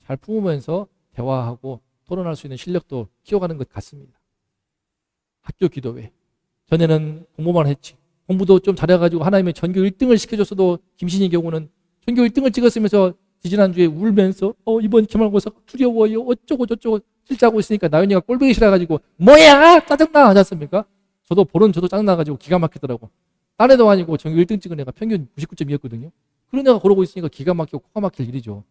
잘 품으면서 대화하고 토론할 수 있는 실력도 키워가는 것 같습니다. 학교 기도회. 전에는 공부만 했지. 공부도 좀 잘해가지고 하나님의 전교 1등을 시켜줬어도 김신희 경우는 전교 1등을 찍었으면서 지지난주에 울면서 이번 기말고사 두려워요. 어쩌고 저쩌고 실자고 있으니까 나윤이가 꼴보기 싫어가지고 뭐야 짜증나 하지 않습니까? 저도 짜증나가지고 기가 막히더라고. 딴 애도 아니고 전교 1등 찍은 애가 평균 99점이었거든요. 그런 애가 그러고 있으니까 기가 막히고 코가 막힐 일이죠.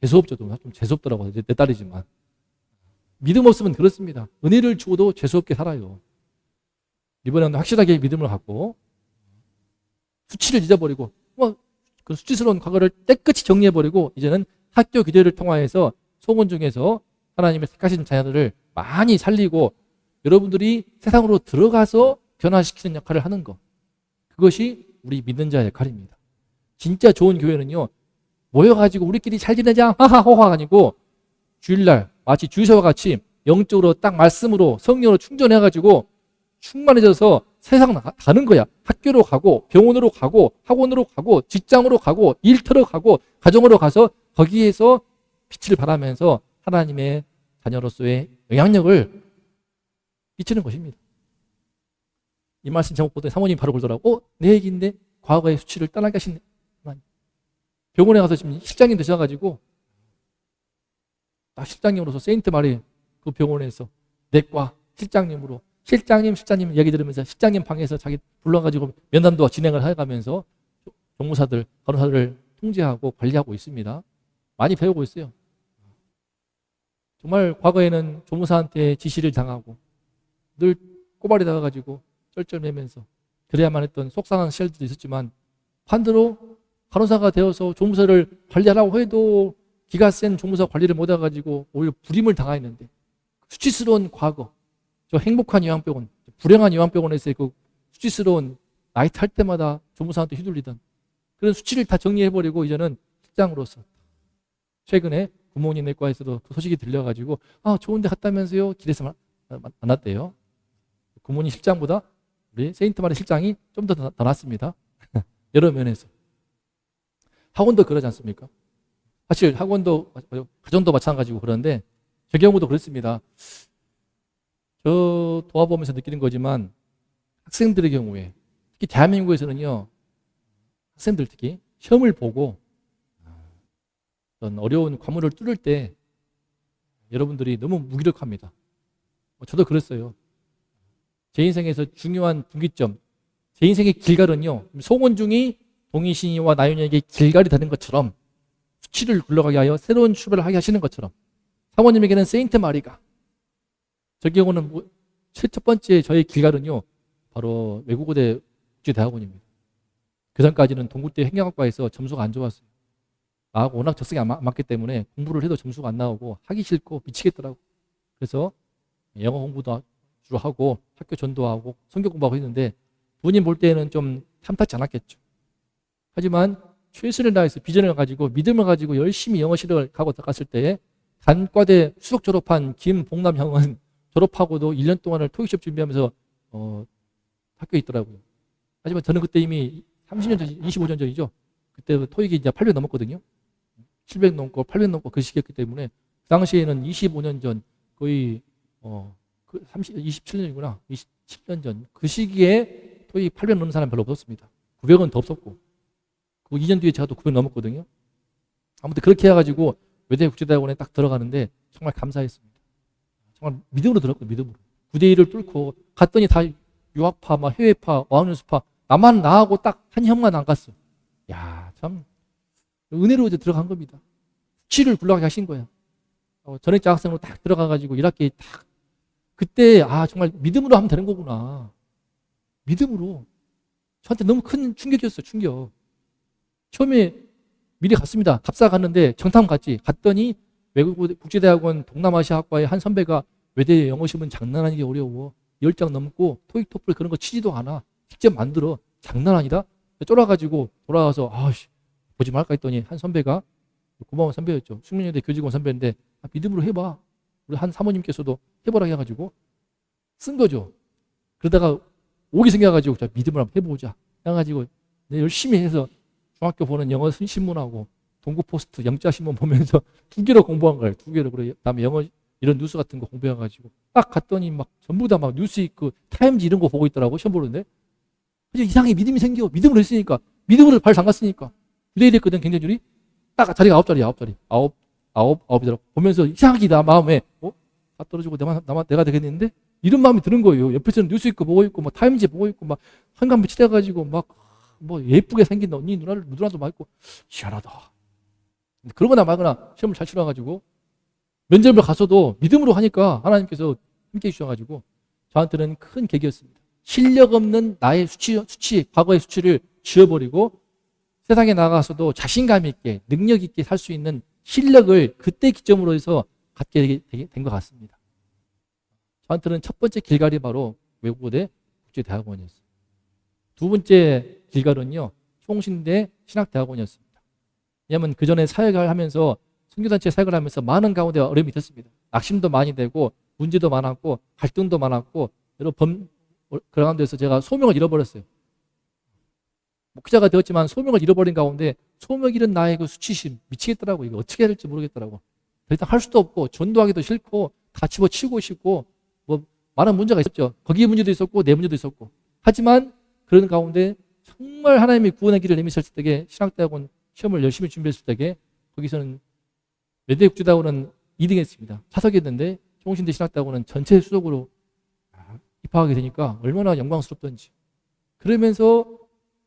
재수없죠. 좀 재수없더라고요. 내 딸이지만. 믿음 없으면 그렇습니다. 은혜를 주어도 재수없게 살아요. 이번에는 확실하게 믿음을 갖고 수치를 잊어버리고 그 수치스러운 과거를 깨끗이 정리해버리고 이제는 학교 기도회를 통하여서 소문 중에서 하나님의 택하신 자녀들을 많이 살리고 여러분들이 세상으로 들어가서 변화시키는 역할을 하는 것, 그것이 우리 믿는 자의 역할입니다. 진짜 좋은 교회는요, 모여가지고 우리끼리 잘 지내자 하하호하 아니고 주일날 마치 주일서와 같이 영적으로 딱 말씀으로 성령으로 충전해가지고 충만해져서 세상 가는 거야. 학교로 가고 병원으로 가고 학원으로 가고 직장으로 가고 일터로 가고 가정으로 가서 거기에서 빛을 발하면서 하나님의 자녀로서의 영향력을 끼치는 것입니다. 이 말씀 제목 보더니 사모님이 바로 그러더라고. 내 얘기인데 과거의 수치를 떠나게 하신 하나님. 병원에 가서 지금 실장님 되셔가지고 딱 실장님으로서 세인트 마리 그 병원에서 내과 실장님으로 실장님 얘기 들으면서 실장님 방에서 자기 불러가지고 면담도 진행을 해가면서 종무사들, 간호사들을 통제하고 관리하고 있습니다. 많이 배우고 있어요. 정말 과거에는 종무사한테 지시를 당하고 늘 꼬발이 나와가지고 쩔쩔매면서 그래야만 했던 속상한 시절도 있었지만, 반대로 간호사가 되어서 종무사를 관리하라고 해도 기가 센 종무사 관리를 못해가지고 오히려 불임을 당하였는데, 수치스러운 과거, 저 행복한 요양병원, 불행한 요양병원에서의 그 수치스러운 나이 탈 때마다 종무사한테 휘둘리던 그런 수치를 다 정리해버리고 이제는 실장으로서 최근에 부모님 내과에서도 그 소식이 들려가지고 좋은데 갔다면서요? 길에서 만났대요. 부모님 실장보다 우리 세인트 마리 실장이 좀 더 낫습니다. 여러 면에서. 학원도 그러지 않습니까? 사실 학원도 가정도 마찬가지고 그런데 저 경우도 그렇습니다. 저 도와보면서 느끼는 거지만 학생들의 경우에 특히 대한민국에서는요, 학생들 특히 시험을 보고 어떤 어려운 과목을 뚫을 때 여러분들이 너무 무기력합니다. 저도 그랬어요. 제 인생에서 중요한 분기점, 제 인생의 길갈은요, 송원중이 동희신이와 나윤이에게 길갈이 되는 것처럼 수치를 굴러가게 하여 새로운 출발을 하게 하시는 것처럼 사모님에게는 세인트 마리가, 저 경우는 첫 번째 저의 길갈은요, 바로 외국어대 국제대학원입니다. 그 전까지는 동국대 행정학과에서 점수가 안 좋았어요. 나하고 워낙 적성이 안 맞기 때문에 공부를 해도 점수가 안 나오고 하기 싫고 미치겠더라고. 그래서 영어 공부도 주로 하고 학교 전도하고 성경 공부하고 했는데 부모님 볼 때는 좀 탐탁지 않았겠죠. 하지만 최선을 다해서 비전을 가지고 믿음을 가지고 열심히 영어실을 가고 갔을 때 단과대 수석 졸업한 김봉남 형은 졸업하고도 1년 동안을 토익 시험 준비하면서 학교에 있더라고요. 하지만 저는 그때 이미 30년 전, 25년 전이죠. 그때 토익이 이제 800 넘었거든요. 700 넘고 800 넘고 그 시기였기 때문에 그 당시에는 25년 전 거의 27년이구나. 27년 전 그 시기에 토익 800 넘는 사람 별로 없었습니다. 900은 더 없었고 그 2년 뒤에 제가 또 900 넘었거든요. 아무튼 그렇게 해가지고 외대 국제대학원에 딱 들어가는데 정말 감사했습니다. 정말 믿음으로 들었거든요. 믿음으로. 9대1을 뚫고 갔더니 다 유학파, 막 해외파, 어학연수파 나만 나하고 딱 한 형만 안 갔어. 야, 참 은혜로 이제 들어간 겁니다. 수치를 굴러가게 하신 거야. 전액 장학생으로 딱 들어가가지고 1학기에 딱 그때 정말 믿음으로 하면 되는 거구나. 믿음으로. 저한테 너무 큰 충격이었어요. 충격. 처음에 미리 갔습니다. 답사 갔는데 정탐 갔더니 외국 국제대학원 동남아시아 학과의 한 선배가 외대 영어 시험은 장난 아니게 어려워. 10장 넘고 토익 토플 그런 거 치지도 않아. 직접 만들어. 장난 아니다. 쫄아가지고 돌아와서 보지 말까 했더니 한 선배가 고마운 선배였죠. 숙련여대 교직원 선배인데 믿음으로 해봐. 우리 한 사모님께서도 해보라 해가지고 쓴 거죠. 그러다가 오기 생겨가지고 자 믿음을 한번 해보자. 해가지고 열심히 해서 중학교 보는 영어 신문하고 동구포스트 영자신문 보면서 2개로 공부한 거예요. 2개로. 그래 다음에 영어 이런 뉴스 같은 거 공부해가지고 딱 갔더니 막 전부 다 막 뉴스위크 타임즈 이런 거 보고 있더라고. 시험 보는데 이상하게 믿음이 생겨. 믿음으로 했으니까. 믿음으로 발 담갔으니까. 2대1 했거든 경쟁률이. 딱 자리가 9자리. 9이더라고. 보면서 이상하게 나 마음에 다 떨어지고 내가 되겠는데 이런 마음이 드는 거예요. 옆에서는 뉴스위크 보고 있고 뭐 타임즈 보고 있고 막 한감 칠해가지고 막 뭐 예쁘게 생긴 언니 누나도 막 있고 희한하다. 그러거나 말거나 시험을 잘 치러가지고 면접을 가서도 믿음으로 하니까 하나님께서 함께 해주셔가지고 저한테는 큰 계기였습니다. 실력 없는 나의 수치, 과거의 수치를 지워버리고 세상에 나가서도 자신감 있게 능력 있게 살 수 있는 실력을 그때 기점으로 해서 갖게 된 것 같습니다. 저한테는 첫 번째 길갈이 바로 외국어대 국제대학원이었어요. 두 번째 길갈은요, 총신대 신학대학원이었습니다. 왜냐하면 그 전에 사역을 하면서 선교단체 사역을 하면서 많은 가운데 어려움이 있었습니다. 낙심도 많이 되고 문제도 많았고 갈등도 많았고 여러 그런 가운데서 제가 소명을 잃어버렸어요. 목회자가 되었지만 소명을 잃어버린 가운데 소명 잃은 나의 그 수치심 미치겠더라고요. 이거 어떻게 해야 될지 모르겠더라고. 더 이상 할 수도 없고 전도하기도 싫고 다 집어치우고 싶고 뭐 많은 문제가 있었죠. 거기에 문제도 있었고 내 문제도 있었고. 하지만 그런 가운데 정말 하나님이 구원의 길을 내미셨을 때에 신학대학원 시험을 열심히 준비했을 때에 거기서는 외대 국제대학원은 2등 했습니다. 사석이었는데 총신대 신학대학원은 전체 수석으로 입학하게 되니까 얼마나 영광스럽던지. 그러면서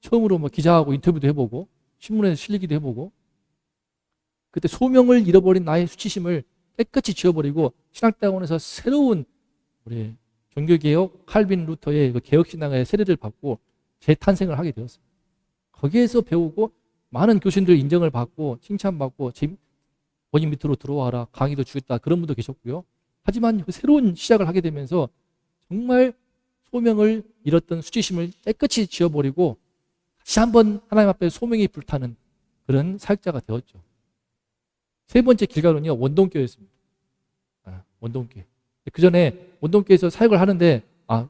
처음으로 뭐 기자하고 인터뷰도 해보고 신문에 실리기도 해보고 그때 소명을 잃어버린 나의 수치심을 깨끗이 지워버리고 신학대학원에서 새로운 우리 종교개혁 칼빈 루터의 그 개혁신앙의 세례를 받고 재탄생을 하게 되었습니다. 거기에서 배우고 많은 교수님들 인정을 받고 칭찬받고 본인 밑으로 들어와라 강의도 주겠다 그런 분도 계셨고요. 하지만 그 새로운 시작을 하게 되면서 정말 소명을 잃었던 수치심을 깨끗이 지워버리고 다시 한번 하나님 앞에 소명이 불타는 그런 사역자가 되었죠. 세 번째 길갈은요, 원동교였습니다. 원동교. 그 전에 원동교에서 사역을 하는데,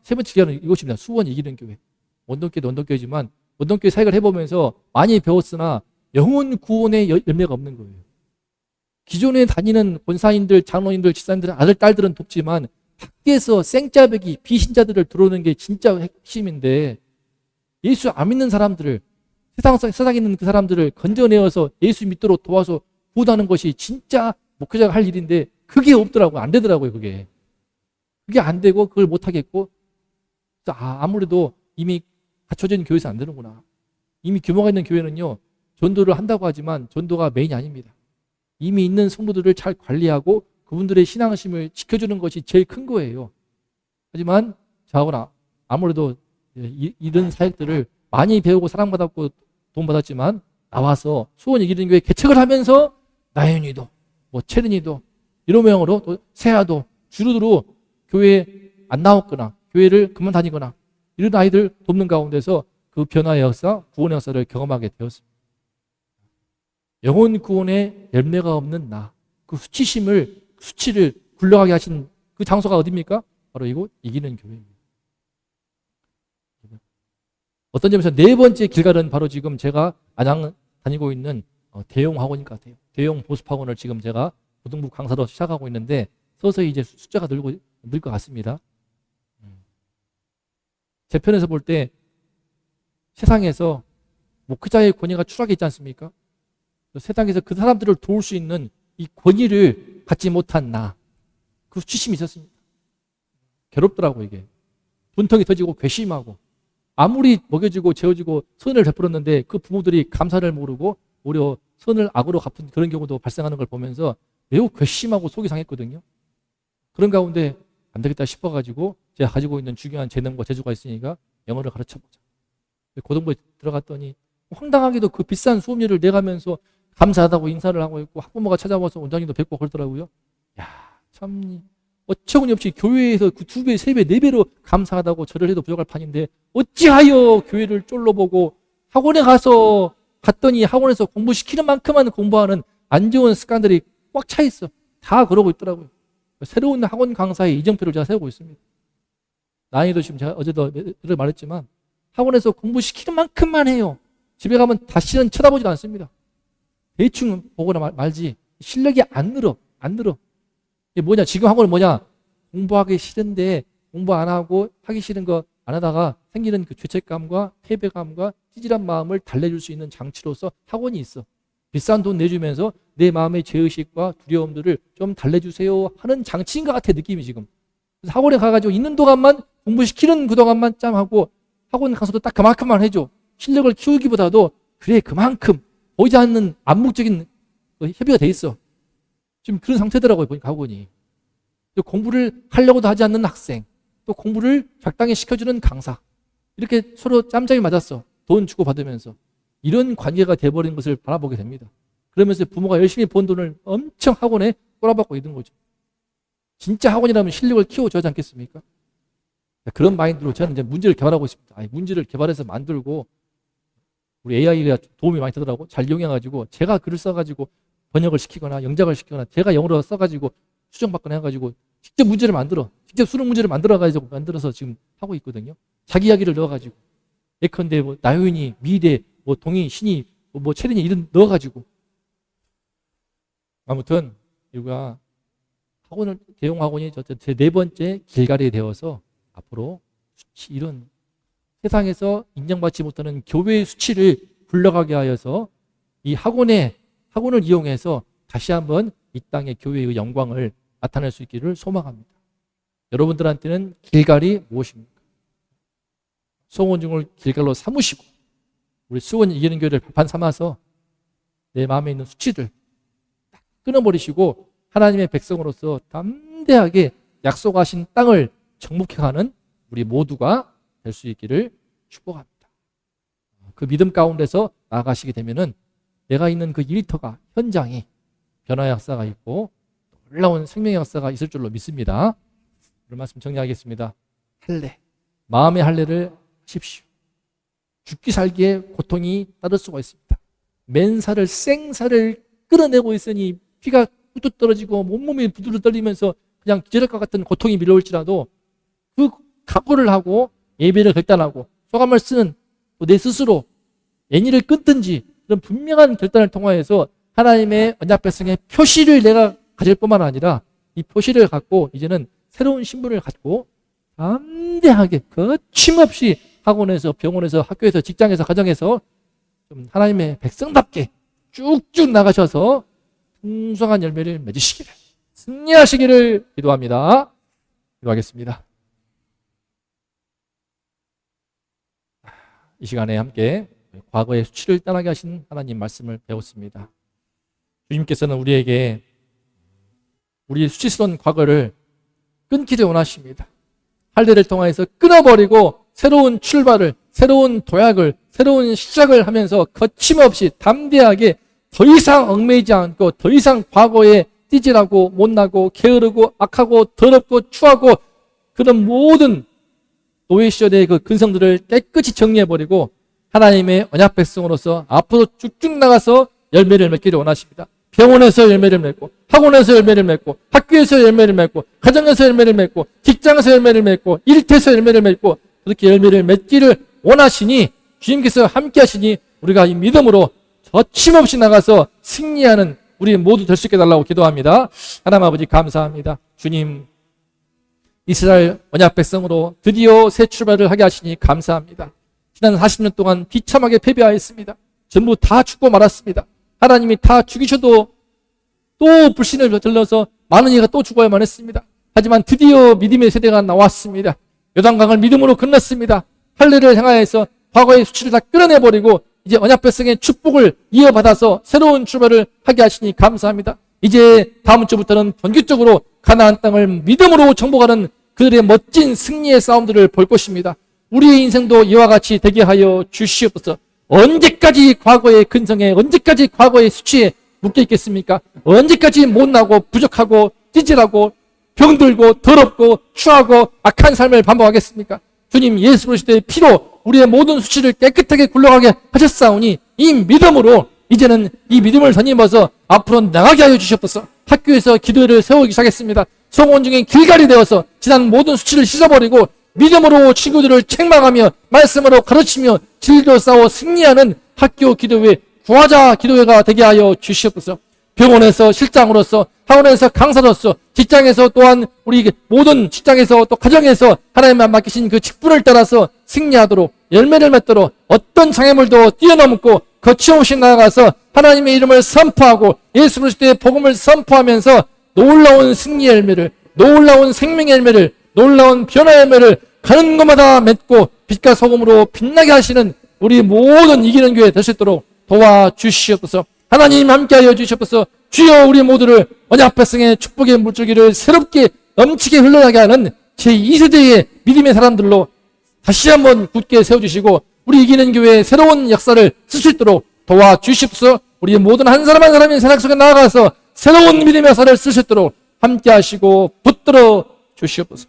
세 번째 길갈은 이것입니다. 수원 이기는 교회. 원동교도 원동교이지만, 원동교에 사역을 해보면서 많이 배웠으나 영혼 구원의 열매가 없는 거예요. 기존에 다니는 권사님들, 장로님들, 집사님들, 아들, 딸들은 돕지만, 밖에서 생짜배기, 비신자들을 들어오는 게 진짜 핵심인데, 예수 안 믿는 사람들을, 세상에 있는 그 사람들을 건져내어서 예수 믿도록 도와서 구원하는 것이 진짜 목회자가 할 일인데, 그게 없더라고요. 안 되더라고요, 그게. 그게 안 되고, 그걸 못 하겠고, 아무래도 이미 갖춰진 교회에서 안 되는구나. 이미 규모가 있는 교회는요, 전도를 한다고 하지만 전도가 메인이 아닙니다. 이미 있는 성도들을 잘 관리하고 그분들의 신앙심을 지켜주는 것이 제일 큰 거예요. 하지만 저하고는 아무래도 이런 사역들을 많이 배우고 사랑받았고 돈 받았지만 나와서 수원 이기는 교회 개척을 하면서 나연이도 뭐 채린이도 이런 모양으로 또 세아도 주르르 교회에 안 나왔거나 교회를 그만 다니거나 이런 아이들 돕는 가운데서 그 변화의 역사, 구원의 역사를 경험하게 되었습니다. 영혼 구원의 열매가 없는 나, 그 수치를 굴러가게 하신 그 장소가 어디입니까? 바로 이곳 이기는 교회입니다. 어떤 점에서 네 번째 길갈은 바로 지금 제가 안양 다니고 있는 대형 학원인 것 같아요. 대형 보습학원을 지금 제가 고등부 강사로 시작하고 있는데 서서히 이제 숫자가 늘 것 같습니다. 제 편에서 볼 때 세상에서 목회자의 권위가 추락해 있지 않습니까? 세상에서 그 사람들을 도울 수 있는 이 권위를 갖지 못한 나, 그 수치심이 있었습니다. 괴롭더라고 이게. 분통이 터지고 괘씸하고 아무리 먹여주고 재워주고 선을 베풀었는데 그 부모들이 감사를 모르고 오히려 선을 악으로 갚은 그런 경우도 발생하는 걸 보면서 매우 괘씸하고 속이 상했거든요. 그런 가운데 안 되겠다 싶어가지고 제가 가지고 있는 중요한 재능과 재주가 있으니까 영어를 가르쳐보자. 고등부에 들어갔더니 황당하게도 그 비싼 수업료를 내가면서 감사하다고 인사를 하고 있고 학부모가 찾아와서 원장님도 뵙고 그러더라고요. 야, 참 어처구니 없이 교회에서 그 2배, 3배, 4배로 감사하다고 절을 해도 부족할 판인데 어찌하여 교회를 쫄로 보고 학원에 갔더니 학원에서 공부시키는 만큼만 공부하는 안 좋은 습관들이 꽉 차 있어. 다 그러고 있더라고요. 새로운 학원 강사의 이정표를 제가 세우고 있습니다. 나이도 지금 제가 어제도 말했지만 학원에서 공부시키는 만큼만 해요. 집에 가면 다시는 쳐다보지도 않습니다. 대충 보거나 말지 실력이 안 늘어. 이게 뭐냐? 지금 학원은 뭐냐? 공부하기 싫은데 공부 안 하고 하기 싫은 거 안 하다가 생기는 그 죄책감과 패배감과 찌질한 마음을 달래줄 수 있는 장치로서 학원이 있어. 비싼 돈 내주면서 내 마음의 죄의식과 두려움들을 좀 달래주세요 하는 장치인 것 같아 느낌이 지금. 그래서 학원에 가가지고 있는 동안만 공부시키는 그 동안만 짬하고 학원 가서도 딱 그만큼만 해줘. 실력을 키우기보다도 그래 그만큼 보이지 않는 암묵적인 협의가 돼 있어. 지금 그런 상태더라고요 보니까 학원이. 공부를 하려고도 하지 않는 학생, 또 공부를 적당히 시켜주는 강사, 이렇게 서로 짬짬이 맞았어. 돈 주고 받으면서. 이런 관계가 돼버린 것을 바라보게 됩니다. 그러면서 부모가 열심히 번 돈을 엄청 학원에 꼬라박고 있는 거죠. 진짜 학원이라면 실력을 키워줘야 하지 않겠습니까? 그런 마인드로 저는 이제 문제를 개발하고 있습니다. 문제를 개발해서 만들고 우리 AI가 도움이 많이 되더라고. 잘 이용해가지고 제가 글을 써가지고 번역을 시키거나 영작을 시키거나 제가 영어로 써가지고 수정받거나 해가지고 직접 문제를 만들어. 직접 수능 문제를 만들어서 지금 하고 있거든요. 자기 이야기를 넣어가지고 예컨대 뭐 나윤이, 미래, 뭐 동희, 신이, 뭐 채린이 이런 넣어가지고 아무튼 이거가 학원을 대형 학원이 제 네 번째 길갈이 되어서 앞으로 수치 이런 세상에서 인정받지 못하는 교회의 수치를 굴러가게 하여서 이 학원을 이용해서 다시 한번 이 땅의 교회의 영광을 나타낼 수 있기를 소망합니다. 여러분들한테는 길갈이 무엇입니까? 송원중을 길갈로 삼으시고 우리 수원 이기는 교회를 발판 삼아서 내 마음에 있는 수치들 딱 끊어버리시고 하나님의 백성으로서 담대하게 약속하신 땅을 정복해가는 우리 모두가 될 수 있기를 축복합니다. 그 믿음 가운데서 나아가시게 되면은 내가 있는 그 일터가 현장이 변화의 역사가 있고 놀라운 생명의 역사가 있을 줄로 믿습니다. 오늘 말씀 정리하겠습니다. 할례, 마음의 할례를 하십시오. 죽기 살기에 고통이 따를 수가 있습니다. 맨살을 생살을 끌어내고 있으니 피가 뚝뚝 떨어지고 온몸이 부두르 떨리면서 그냥 기절할 것 같은 고통이 밀려올지라도 그 각오를 하고 예배를 결단하고 소감을 쓰는 내 스스로 애니를 끊든지 그런 분명한 결단을 통하여서 하나님의 언약 백성의 표시를 내가 가질 뿐만 아니라 이 표시를 갖고 이제는 새로운 신분을 갖고 담대하게 거침없이 학원에서 병원에서 학교에서 직장에서 가정에서 좀 하나님의 백성답게 쭉쭉 나가셔서 풍성한 열매를 맺으시기를 승리하시기를 기도합니다. 기도하겠습니다. 이 시간에 함께 과거의 수치를 떠나게 하신 하나님 말씀을 배웠습니다. 주님께서는 우리에게 우리의 수치스러운 과거를 끊기를 원하십니다. 할례를 통해서 끊어버리고 새로운 출발을 새로운 도약을, 새로운 시작을 하면서 거침없이 담대하게 더 이상 얽매이지 않고 더 이상 과거에 띠질하고 못나고 게으르고 악하고 더럽고 추하고 그런 모든 노예 시절의 그 근성들을 깨끗이 정리해버리고 하나님의 언약 백성으로서 앞으로 쭉쭉 나가서 열매를 맺기를 원하십니다. 병원에서 열매를 맺고, 학원에서 열매를 맺고, 학교에서 열매를 맺고, 가정에서 열매를 맺고, 직장에서 열매를 맺고, 일터에서 열매를 맺고, 그렇게 열매를 맺기를 원하시니 주님께서 함께 하시니 우리가 이 믿음으로 거침없이 나가서 승리하는 우리 모두 될 수 있게 달라고 기도합니다. 하나님 아버지 감사합니다. 주님, 이스라엘 언약 백성으로 드디어 새 출발을 하게 하시니 감사합니다. 지난 40년 동안 비참하게 패배하였습니다. 전부 다 죽고 말았습니다. 하나님이 다 죽이셔도 또 불신을 들러서 많은 이가 또 죽어야만 했습니다. 하지만 드디어 믿음의 세대가 나왔습니다. 요단강을 믿음으로 건넜습니다. 할례를 향하여서 과거의 수치를 다 끌어내버리고 이제 언약 백성의 축복을 이어받아서 새로운 출발을 하게 하시니 감사합니다. 이제 다음 주부터는 본격적으로 가나안 땅을 믿음으로 정복하는 그들의 멋진 승리의 싸움들을 볼 것입니다. 우리의 인생도 이와 같이 되게 하여 주시옵소서. 언제까지 과거의 근성에, 언제까지 과거의 수치에 묶여 있겠습니까? 언제까지 못나고 부족하고 찌질하고 병들고 더럽고 추하고 악한 삶을 반복하겠습니까? 주님 예수 그리스도의 피로 우리의 모든 수치를 깨끗하게 굴러가게 하셨사오니 이 믿음으로 이제는 이 믿음을 덧입어서 앞으로 나가게 하여 주시옵소서. 학교에서 기도회를 세우기 시작했습니다. 성원 중에 길갈이 되어서 지난 모든 수치를 씻어버리고 믿음으로 친구들을 책망하며 말씀으로 가르치며 진리로 싸워 승리하는 학교 기도회, 구하자 기도회가 되게 하여 주시옵소서. 병원에서 실장으로서, 학원에서 강사로서, 직장에서 또한 우리 모든 직장에서 또 가정에서 하나님만 맡기신 그 직분을 따라서 승리하도록 열매를 맺도록 어떤 장애물도 뛰어넘고 거침없이 나아가서 하나님의 이름을 선포하고 예수 그리스도의 복음을 선포하면서 놀라운 승리의 열매를, 놀라운 생명의 열매를, 놀라운 변화의 열매를 가는 곳마다 맺고 빛과 소금으로 빛나게 하시는 우리 모든 이기는 교회 될 수 있도록 도와주시옵소서. 하나님 함께하여 주시옵소서. 주여 우리 모두를 언약 백성의 축복의 물줄기를 새롭게 넘치게 흘러가게 하는 제2세대의 믿음의 사람들로 다시 한번 굳게 세워주시고 우리 이기는 교회의 새로운 역사를 쓸 수 있도록 도와주시옵소서. 우리 모든 한 사람 한 사람이 세상 속에 나아가서 새로운 믿음의 역사를 쓸 수 있도록 함께 하시고 붙들어 주시옵소서.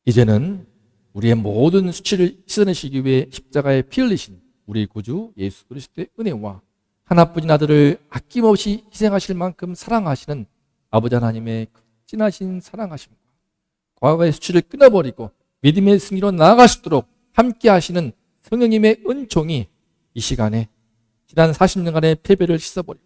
이제는 우리의 모든 수치를 씻어내시기 위해 십자가에 피 흘리신 우리 구주 예수 그리스도의 은혜와 하나뿐인 아들을 아낌없이 희생하실 만큼 사랑하시는 아버지 하나님의 진하신 사랑하심과 과거의 수치를 끊어버리고 믿음의 승리로 나아갈 수 있도록 함께 하시는 성령님의 은총이 이 시간에 지난 40년간의 패배를 씻어버리고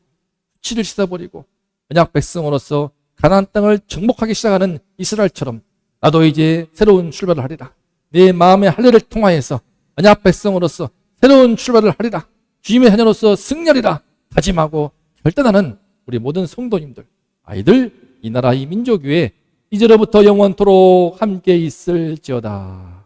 수치를 씻어버리고 언약 백성으로서 가나안 땅을 정복하기 시작하는 이스라엘처럼 나도 이제 새로운 출발을 하리라. 내 마음의 할례를 통하여서 언약 백성으로서 새로운 출발을 하리라. 주님의 자녀로서 승리하리라. 다짐하고 결단하는 우리 모든 성도님들, 아이들, 이 나라 이 민족 위에 이제로부터 영원토록 함께 있을지어다.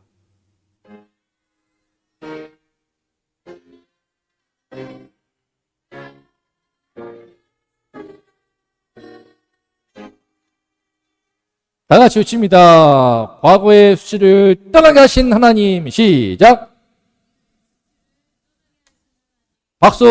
다 같이 외칩니다. 과거의 수치를 떠나게 하신 하나님. 시작. 박수.